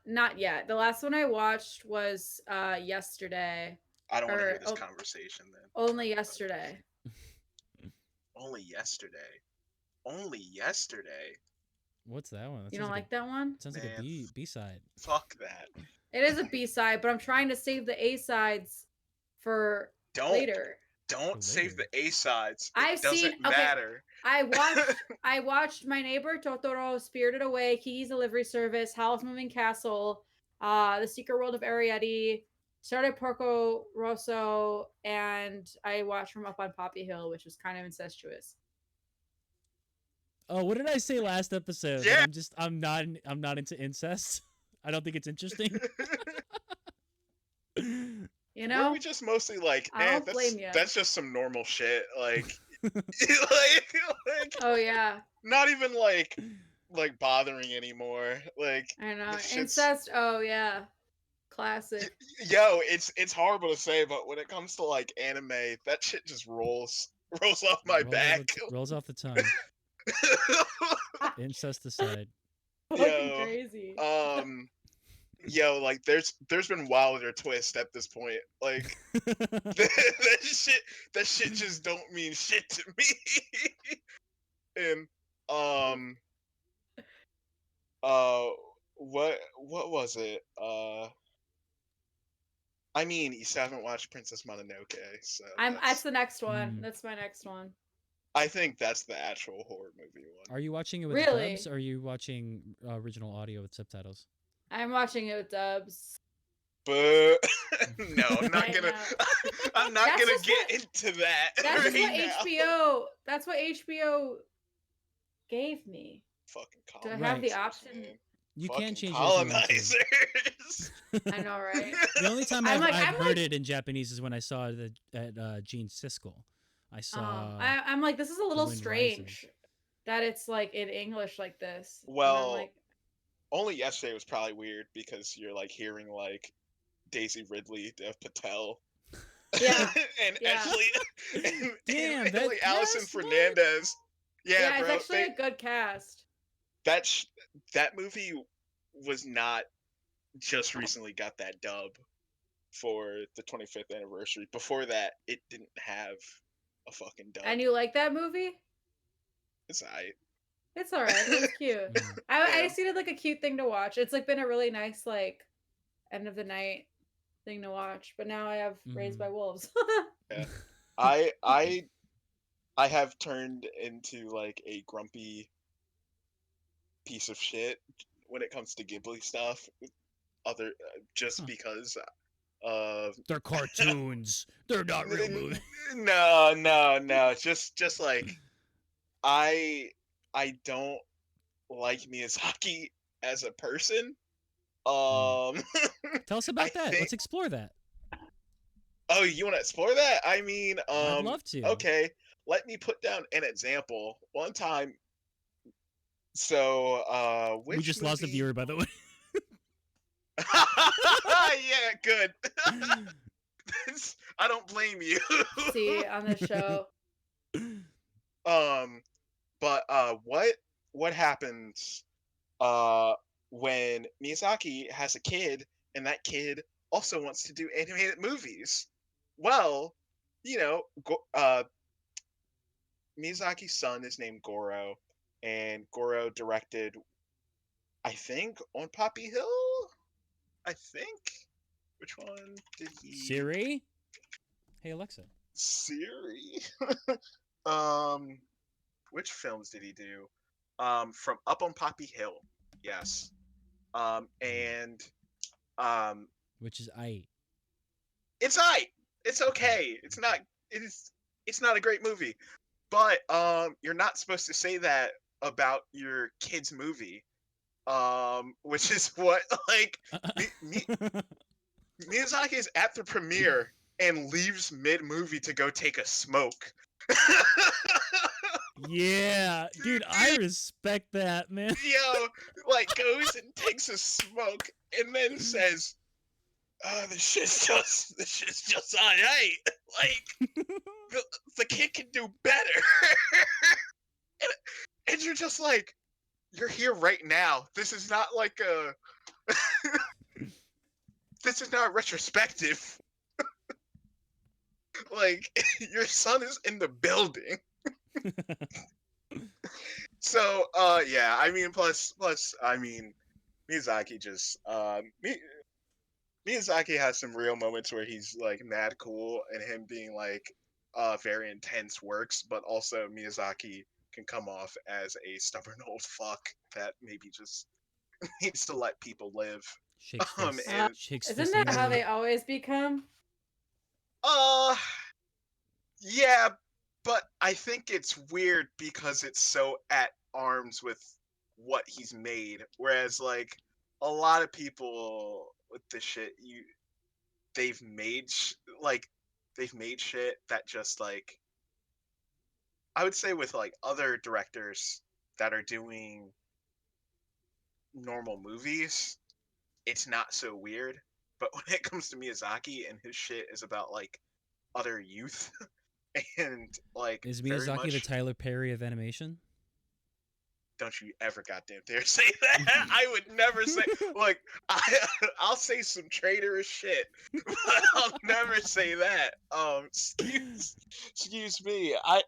Not yet. The last one I watched was yesterday. I don't want to hear this conversation then. Only yesterday. Only yesterday. Only yesterday. What's that one? That You don't like that one? Sounds like a B-side. Fuck that. It is a B-side, but I'm trying to save the A-sides for later. Don't save the A-sides. It doesn't matter. I watched My Neighbor Totoro, Spirited Away, Kiki's Delivery Service, Howl's Moving Castle, The Secret World of Ariete, started Porco Rosso, and I watched From Up on Poppy Hill, which was kind of incestuous. Oh, what did I say last episode? Yeah. I'm not into incest. I don't think it's interesting. You know, were we just mostly like, I don't blame you. That's just some normal shit, like, oh yeah, not even like bothering anymore. Like, I know incest. Oh yeah, classic. Yo, it's horrible to say, but when it comes to like anime, that shit just rolls off my back. Rolls off the tongue. Incest aside. Fucking crazy. Yo, like there's been wilder twists at this point. Like that shit just don't mean shit to me. And what was it? I mean, you still haven't watched Princess Mononoke, so that's the next one. That's my next one. I think that's the actual horror movie one. Are you watching it with dubs, or are you watching original audio with subtitles? I'm watching it with dubs. But no, I'm not gonna. I'm not gonna get into that. That's right what now. HBO. That's what HBO gave me. Fucking do I have the option? Man. You Fucking can't change colonizers. I know, right? The only time I've heard it in Japanese is when I saw it at Gene Siskel. I saw. I'm like, this is a little strange that it's like in English like this. Well, like, only yesterday was probably weird because you're like hearing like Daisy Ridley, Dev Patel, yeah, and Ashley, and like Allison Fernandez. Yeah, it's bro, actually a good cast. That movie was not just recently got that dub for the 25th anniversary. Before that, it didn't have a fucking dub. And you like that movie? It's alright. It's alright. It was cute. I seen it like a cute thing to watch. It's like been a really nice like end of the night thing to watch. But now I have Raised by Wolves. Yeah. I have turned into like a grumpy piece of shit when it comes to Ghibli stuff. Because they're cartoons. They're not real movies. No. Just like I don't like Miyazaki as a person. Tell us about that. Let's explore that. Oh, you want to explore that? I mean, I'd love to. Okay, let me put down an example. One time, so we just lost a viewer, by the way. Yeah, good. I don't blame you. See on the show. But what happens when Miyazaki has a kid and that kid also wants to do animated movies? Well, you know, Miyazaki's son is named Goro, and Goro directed, I think, On Poppy Hill. I think. Which one did he? Siri. Hey Alexa. Siri. which films did he do? From Up on Poppy Hill, yes. And Which is I. it's it's okay. It's not a great movie, but you're not supposed to say that about your kid's movie. Which is what like Miyazaki is at the premiere and leaves mid movie to go take a smoke. Yeah, dude, I respect that, man. Yo, like goes and takes a smoke and then says, "Oh, this shit's just alright. Like the kid can do better." and you're just like, you're here right now. This is not like a this is not retrospective. Like your son is in the building. So yeah, I mean plus I mean Miyazaki just Miyazaki has some real moments where he's like mad cool and him being like very intense works, but also Miyazaki can come off as a stubborn old fuck that maybe just needs to let people live. Shakes fist. And Shakes Isn't fist that how angrily. they always become? yeah, but I think it's weird because it's so at arms with what he's made. Whereas like a lot of people with this shit, they've made like they've made shit that just like I would say with like other directors that are doing normal movies, it's not so weird. But when it comes to Miyazaki and his shit is about like other youth and like Is very Miyazaki much the Tyler Perry of animation? don't you ever goddamn dare say that. I would never say like I'll say some traitorous shit, but I'll never say that. Excuse me. You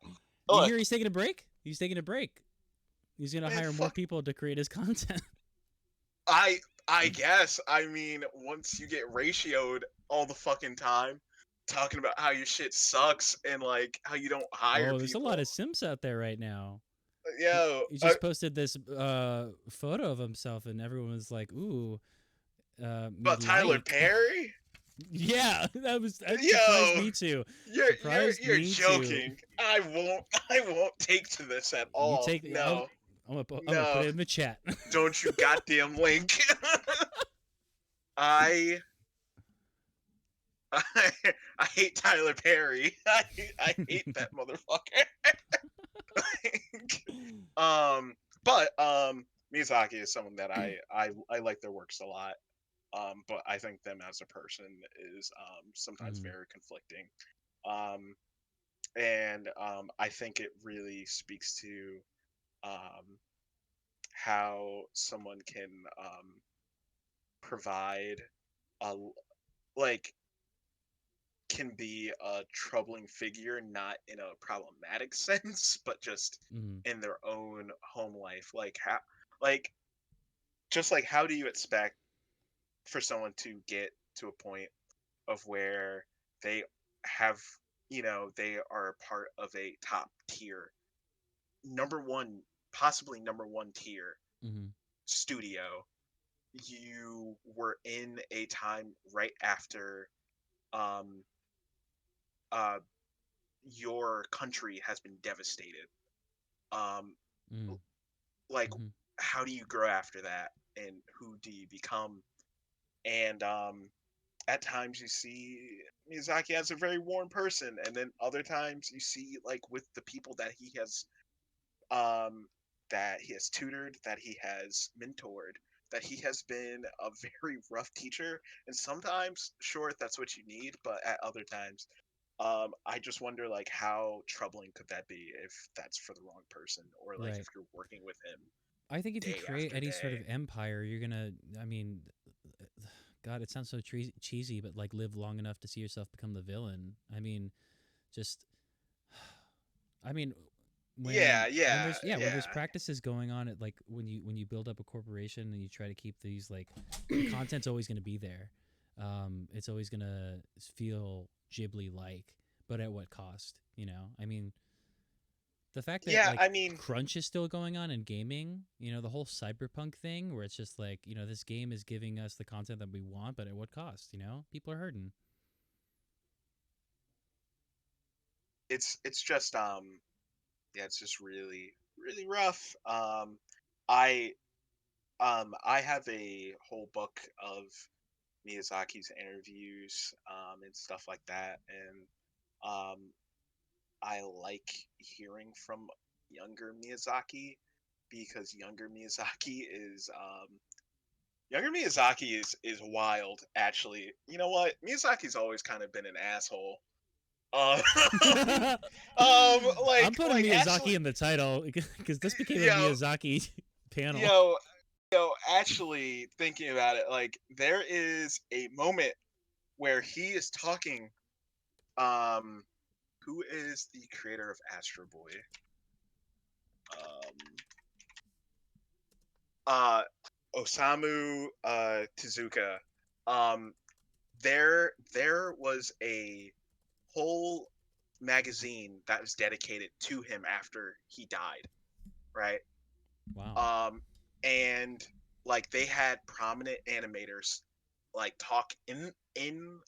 Look, hear he's taking a break? He's taking a break. He's gonna man, hire more people to create his content. I guess. I mean, once you get ratioed all the fucking time, talking about how your shit sucks and like how you don't hire Oh, there's people. a lot of simps out there right now. Yo, He just posted this photo of himself, and everyone was like, "Ooh, me about Tyler like." Perry? Yeah, that surprised Yo, me too. you're Me too. joking. I won't take to this at You all. take. No, I'm gonna put no, it in the chat. don't you goddamn link. I I I hate Tyler Perry. I hate that motherfucker. But Miyazaki is someone that I like their works a lot. But I think them as a person is sometimes Mhm. very conflicting. Um, and I think it really speaks to how someone can provide a like can be a troubling figure, not in a problematic sense, but just Mhm. in their own home life. Like just like how do you expect for someone to get to a point of where they have they are part of a top tier number one possibly number one tier Mhm. studio. You were in a time right after um uh your country has been devastated. um Mhm. like Mhm. how do you grow after that and who do you become? And at times you see Miyazaki as a very warm person, and then other times you see like with the people um that he has tutored, that he has mentored, that he has been a very rough teacher. And sometimes, sure, that's what you need, but at other times, I just wonder like how troubling could that be if that's for the wrong person, or like if Right. you're working with him I think if you day create after any sort day. of empire, you're gonna. I mean, God, it sounds so cheesy, but like live long enough to see yourself become the villain. I mean, just. I mean, Yeah, when yeah, when there's yeah. practices going on at like when you build up a corporation and you try to keep these like the content's always going to be there. It's always going to feel Ghibli like, but at what cost? You know, I mean, The fact that Yeah, like I mean, crunch is still going on in gaming, the whole cyberpunk thing where it's just like, this game is giving us the content that we want, but at what cost? People are hurting. it's just yeah, it's just really really rough. I I have a whole book of Miyazaki's interviews and stuff like that, and um, I like hearing from younger Miyazaki because younger Miyazaki is wild. Actually, you know what? Miyazaki's always kind of been an asshole. Um, I'm putting like Miyazaki actually, in the title because this became a yo, Miyazaki panel. yo, actually thinking about it, like there is a moment where he is talking. Um, who is the creator of Astro Boy? Um, uh, Osamu Tezuka. Um, there was a whole magazine that was dedicated to him after he died, right? Wow. And like they had prominent animators like talk in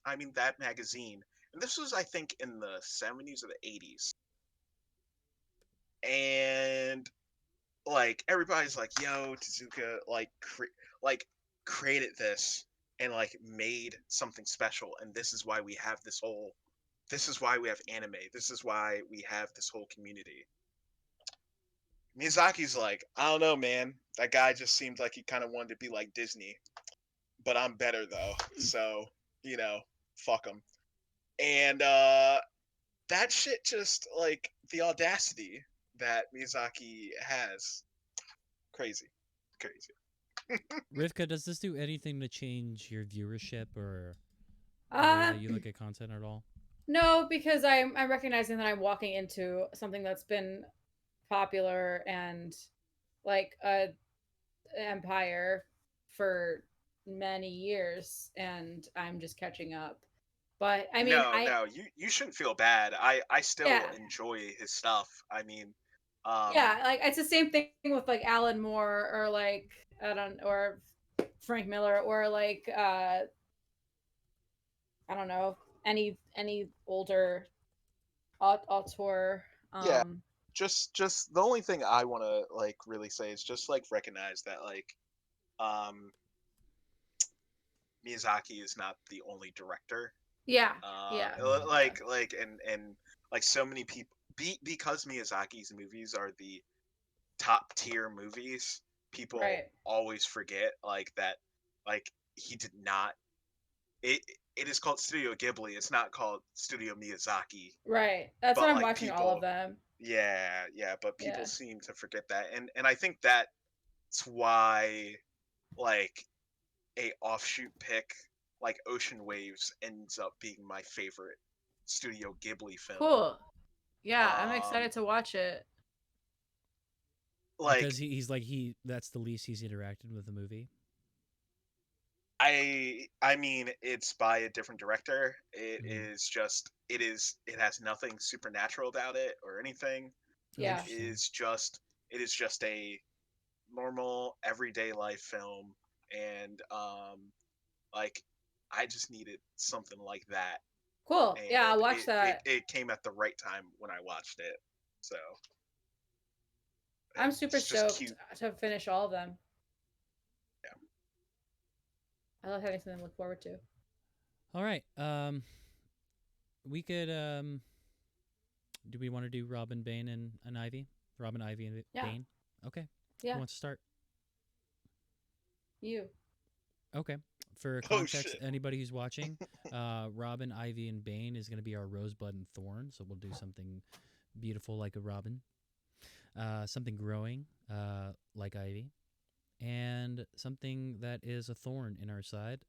I mean that magazine, and this was I think in the 70s or the 80s, and like everybody's like, "Yo, Tezuka like created this and like made something special, and this is why we have this is why we have anime. This is why we have this whole community." Miyazaki's like, "I don't know, man. That guy just seemed like he kind of wanted to be like Disney, but I'm better though. So, you know, fuck him." And that shit just like the audacity that Miyazaki has, crazy, crazy. Rivka, does this do anything to change your viewership or the way that you look at content at all? No, because I'm recognizing that I'm walking into something that's been popular and like a empire for many years, and I'm just catching up. But I mean, No, I no, you shouldn't feel bad. I still yeah, enjoy his stuff. I mean, yeah, like it's the same thing with like Alan Moore or like I don't or Frank Miller or like I don't know any older auteur. yeah, just the only thing I want to like really say is just like recognize that like um Miyazaki is not the only director. Yeah, yeah, yeah, And like so many people because Miyazaki's movies are the top tier movies, people right, always forget like that like he did not it it is called Studio Ghibli. It's not called Studio Miyazaki. right. That's what But I'm like watching all of people them. yeah, but people Yeah, seem to forget that. And I think that's why like a offshoot pick like Ocean Waves ends up being my favorite Studio Ghibli film. cool. Yeah, I'm Um excited to watch it. Because like he's like that's the least he's interacted with the movie. I mean it's by a different director. Mm-hmm. It has nothing supernatural about it or anything. Oh, It Yeah, interesting. is just it is just a normal everyday life film, and like I just needed something like that, cool. Yeah, I'll and watch that. it came at the right time when I watched it. So I'm super it's just stoked cute. to finish all of them. Yeah. I love having something to look forward to. All right. We could do we want to do Robin Bane and Ivy? Robin, Ivy, and Yeah, Bane? Okay. Who yeah, wants to start? you. Okay. For Oh context, shit. anybody who's watching, Robin, Ivy, and Bane is going to be our Rosebud and Thorn. So we'll do something beautiful like a robin, something growing like Ivy, and something that is a thorn in our side,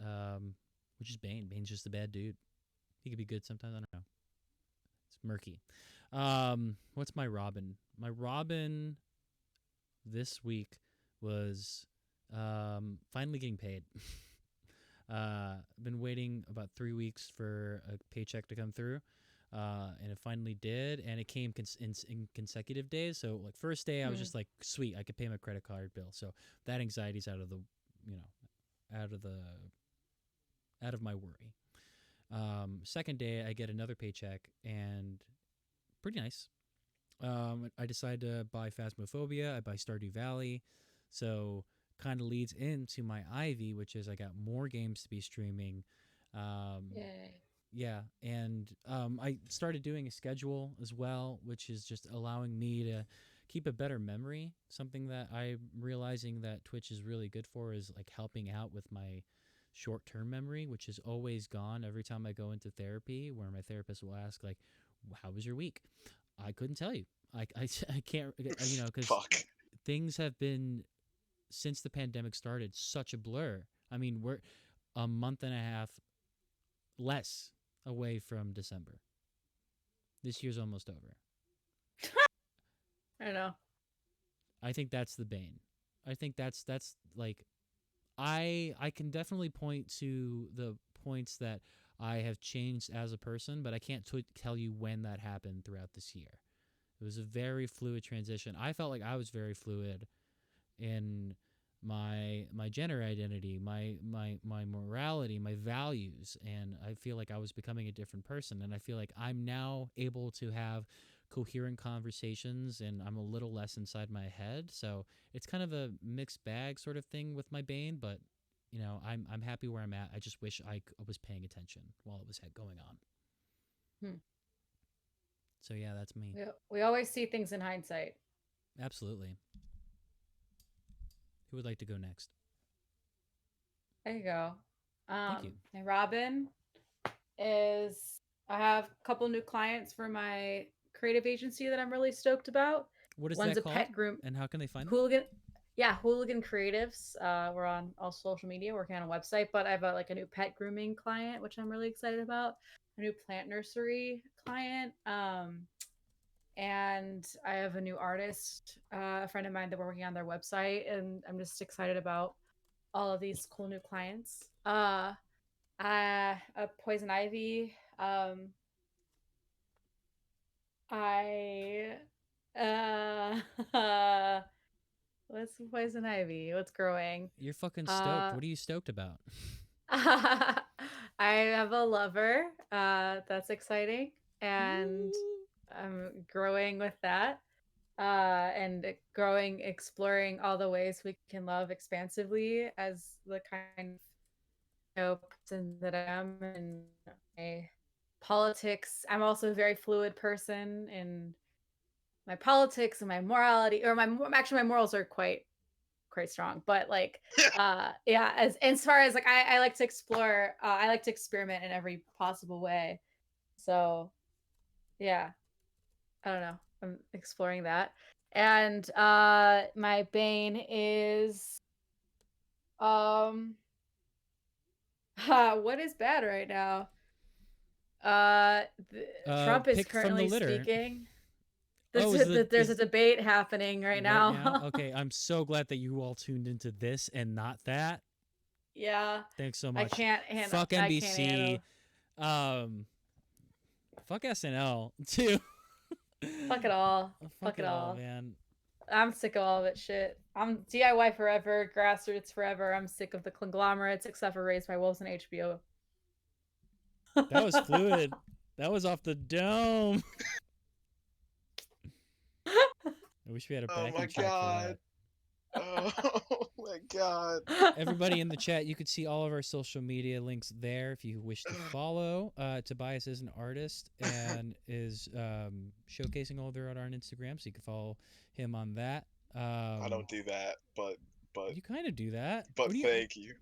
which is Bane. Bane's just a bad dude. He could be good sometimes. I don't know. It's murky. What's my Robin? My Robin this week was finally getting paid. I've been waiting about 3 weeks for a paycheck to come through. and it finally did, and it came in consecutive days. So like first day, I was just like, sweet, I could pay my credit card bill. So that anxiety's out of the, out of the out of my worry. Second day, I get another paycheck, and pretty nice. I decided to buy Phasmophobia. I buy Stardew Valley, so kind of leads into my Ivy, which is I got more games to be streaming. Yay. Yeah, and I started doing a schedule as well, which is just allowing me to keep a better memory. Something that I'm realizing that Twitch is really good for is like helping out with my short-term memory, which is always gone every time I go into therapy, where my therapist will ask like, "How was your week?" I couldn't tell you. I can't, because Fuck. things have been, since the pandemic started, such a blur. I mean, we're a month and a half less away from December. This year's almost over. I know. I think that's the bane. I think that's like, I can definitely point to the points that I have changed as a person, but I can't tell you when that happened throughout this year. It was a very fluid transition. I felt like I was very fluid in my gender identity, my morality, my values, and I feel like I was becoming a different person. And I feel like I'm now able to have coherent conversations, and I'm a little less inside my head. So it's kind of a mixed bag sort of thing with my Bane, but I'm happy where I'm at. I just wish I was paying attention while it was going on. So yeah, that's me. We always see things in hindsight. Absolutely. Who would like to go next? There you go. Thank you. And Robin is, I have a couple new clients for my creative agency that I'm really stoked about. What is One's that a called? pet groom. And how can they find Hooligan. Yeah, Hooligan Creatives. We're on all social media, working on a website, but I have a new pet grooming client, which I'm really excited about. A new plant nursery client. And I have a new artist, a friend of mine that we're working on their website, and I'm just excited about all of these cool new clients. A Poison Ivy. I what's Poison Ivy? What's growing? You're fucking stoked. What are you stoked about? I have a lover. That's exciting, and I'm growing with that. And growing, exploring all the ways we can love expansively as the kind of person that I am in my politics. I'm also a very fluid person in my politics and my morality, or my morals are quite strong, but like yeah, as far as like I like to explore, I like to experiment in every possible way. So yeah, I don't know, I'm exploring that. And my bane is what is bad right now? Trump is Pick from the currently litter. speaking. There's a debate happening right now. Okay, I'm so glad that you all tuned into this and not that. Yeah. Thanks so much. I can't handle. Fuck NBC. Fuck SNL too. Fuck it all. Fuck it all, man. I'm sick of all of it shit. I'm DIY forever, grassroots forever. I'm sick of the conglomerates, except for Raised by Wolves and HBO. That was fluid. That was off the dome. I wish we had a backing track for that. Oh my god. Everybody in the chat, you could see all of our social media links there if you wish to follow. Tobias is an artist and is showcasing all of their art on Instagram, so you can follow him on that. I don't do that, but you kind of do that. But thank you.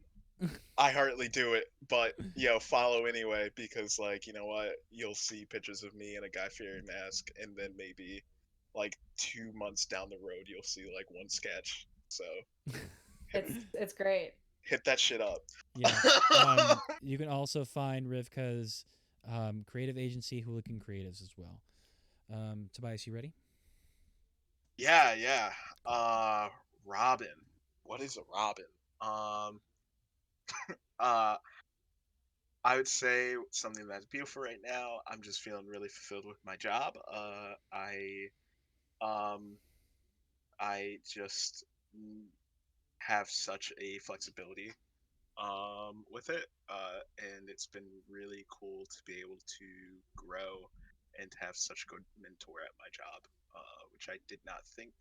I hardly do it, but follow anyway, because like, you know what, you'll see pictures of me in a Guy Fieri mask, and then maybe like 2 months down the road you'll see like one sketch. So it's great. Hit that shit up. Yeah. You can also find Rivka's creative agency, Hooligan Creatives, as well. Tobias, you ready? Yeah. Robin. What is a Robin? I would say something that's beautiful right now. I'm just feeling really fulfilled with my job. Um, I just have such a flexibility with it, and it's been really cool to be able to grow and to have such a good mentor at my job, which I did not think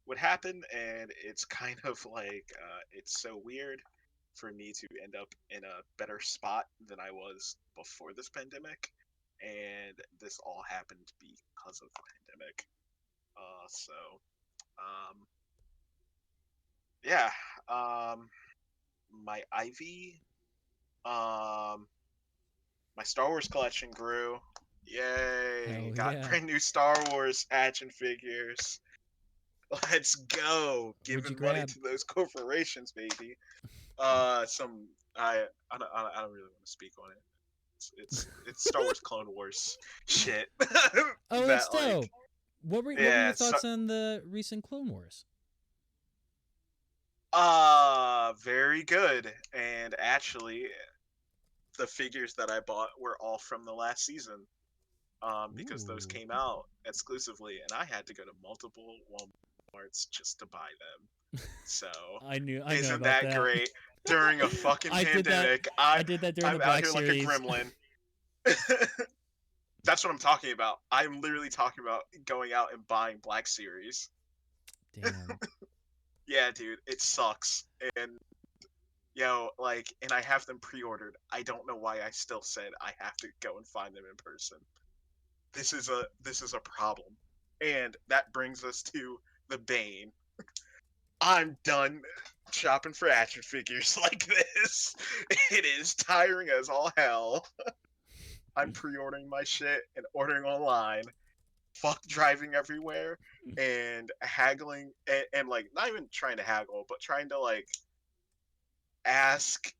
would happen. And it's kind of like it's so weird for me to end up in a better spot than I was before this pandemic, and this all happened because of the pandemic. So um, yeah, um, my Ivy, um, my Star Wars collection grew. Yay! Hell Got yeah. brand new Star Wars action figures. Let's go! What'd you Giving money grab? to those corporations, baby. Some I don't really want to speak on it. It's Star Wars Clone Wars shit. Oh, that's That like dope. What were yeah, your thoughts on the recent Clone Wars? very good. And actually, the figures that I bought were all from the last season. Because those Ooh. came out exclusively, and I had to go to multiple Walmarts just to buy them. So, I know isn't about that that. great? During a fucking I did that. pandemic, I did that during the I'm out Black here like a Series. gremlin. That's what I'm talking about. I'm literally talking about going out and buying Black Series. Damn. Yeah, dude, it sucks. And like, and I have them pre-ordered. I don't know why I still said I have to go and find them in person. This is a problem. And that brings us to the Bane. I'm done shopping for action figures like this. It is tiring as all hell. I'm pre-ordering my shit and ordering online. Fuck driving everywhere and haggling and like not even trying to haggle, but trying to like ask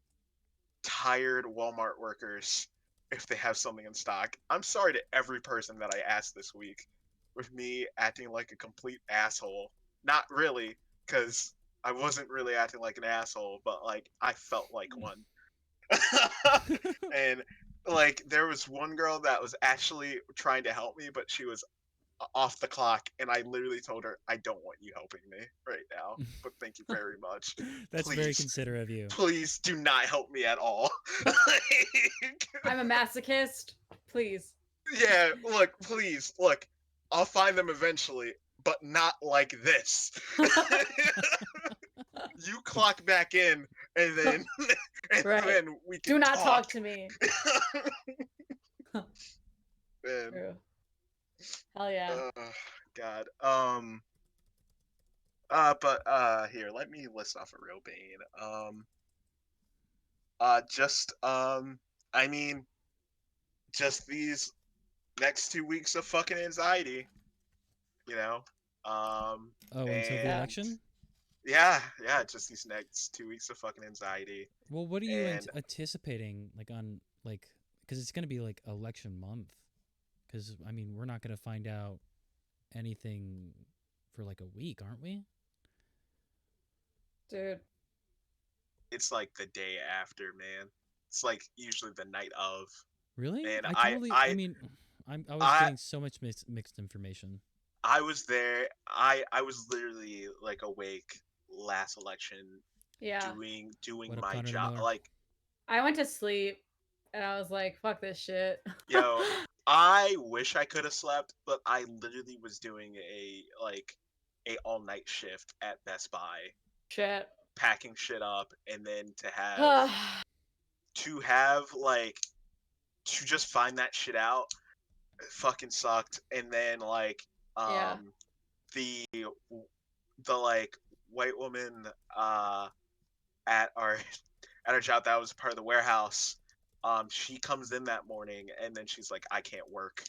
tired Walmart workers if they have something in stock. I'm sorry to every person that I asked this week, with me acting like a complete asshole. Not really, because I wasn't really acting like an asshole, but like I felt like one. And like there was one girl that was actually trying to help me, but she was off the clock, and I literally told her, I don't want you helping me right now, but thank you very much. That's very Please, considerate of you. please do not help me at all. Like, I'm a masochist. Please. yeah, look, please, look, I'll find them eventually, but not like this. You clock back in, and then Right. then we can Do not talk talk to me. Man, True. Hell yeah. God. But here, let me list off a real Bane. Just I mean, just these next 2 weeks of fucking anxiety, you know. Um, Oh, until the and election? yeah, just these next 2 weeks of fucking anxiety. Well, what are you And anticipating, like on like, because it's gonna be like election month. Because I mean, we're not gonna find out anything for like a week, aren't we? Dude. it's like the day after, man. It's like usually the night of. Really? And I mean, I was I getting so much mixed information. I was there. I was literally like awake last election, Yeah. doing What up, my Connor job. Miller? Like, I went to sleep and I was like, fuck this shit. yo, I wish I could have slept, but I literally was doing a all night shift at Best Buy, Shit. packing shit up, and then to have like to just find that shit out, it fucking sucked. And then like Yeah. the the like white woman at our at our job that was part of the warehouse, she comes in that morning and then she's like, I can't work.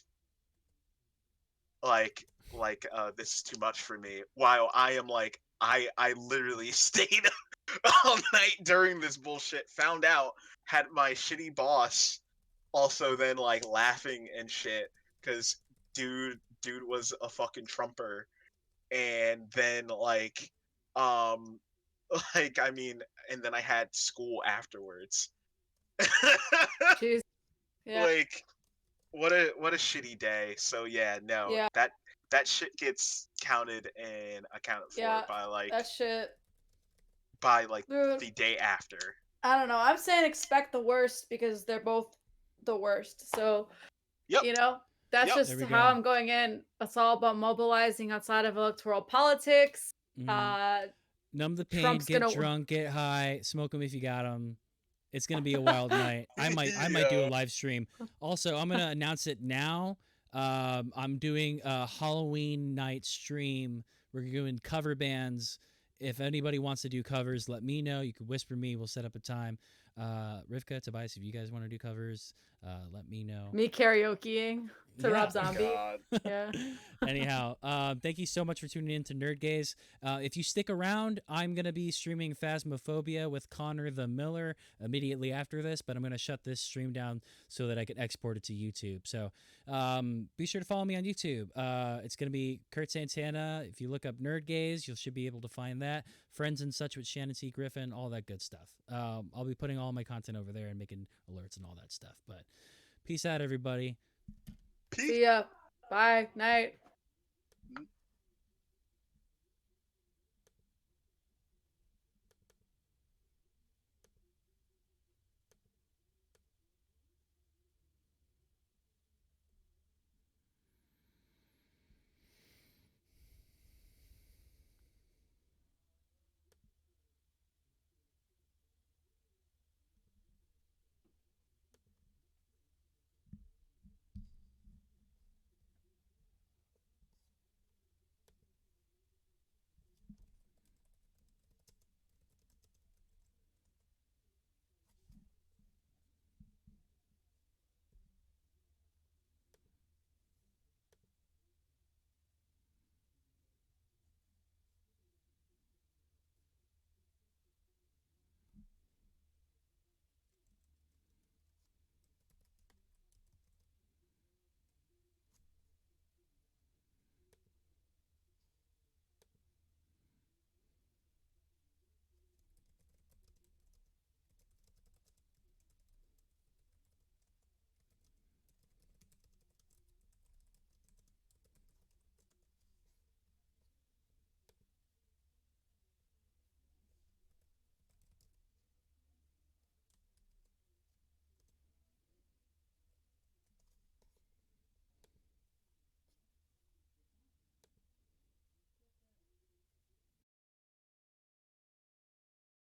This is too much for me. While I am like, I literally stayed all night during this bullshit. Found out, had my shitty boss also then like laughing and shit because dude was a fucking trumper. And then um like I mean, and then I had school afterwards. Jeez. Yeah. Like, what a shitty day. So yeah, no, Yeah. that shit gets counted and accounted for Yeah. by That shit. Dude, the day after. I don't know. I'm saying expect the worst because they're both the worst. So, Yep. you know, that's Yep. just There we how go. I'm going in. It's all about mobilizing outside of electoral politics. Numb the pain, Trump's get gonna- drunk, get high, smoke them if you got them. It's gonna be a wild night. I might do a Yeah. live stream. Also, I'm gonna announce it now. I'm doing a Halloween night stream. We're doing cover bands. If anybody wants to do covers, let me know. You can whisper me. We'll set up a time. Rivka, Tobias, if you guys want to do covers, let me know. Me karaokeing to Yeah. Rob Zombie. God. Yeah. Anyhow, thank you so much for tuning in to Nerd Gaze. If you stick around, I'm going to be streaming Phasmophobia with Connor the Miller immediately after this, but I'm going to shut this stream down so that I can export it to YouTube. So be sure to follow me on YouTube. It's going to be Kurt Santana. If you look up Nerd Gaze, you should be able to find that. Friends and Such with Shannon C. Griffin, all that good stuff. I'll be putting all my content over there and making alerts and all that stuff. But peace out, everybody. Peace. See ya. Bye. Night.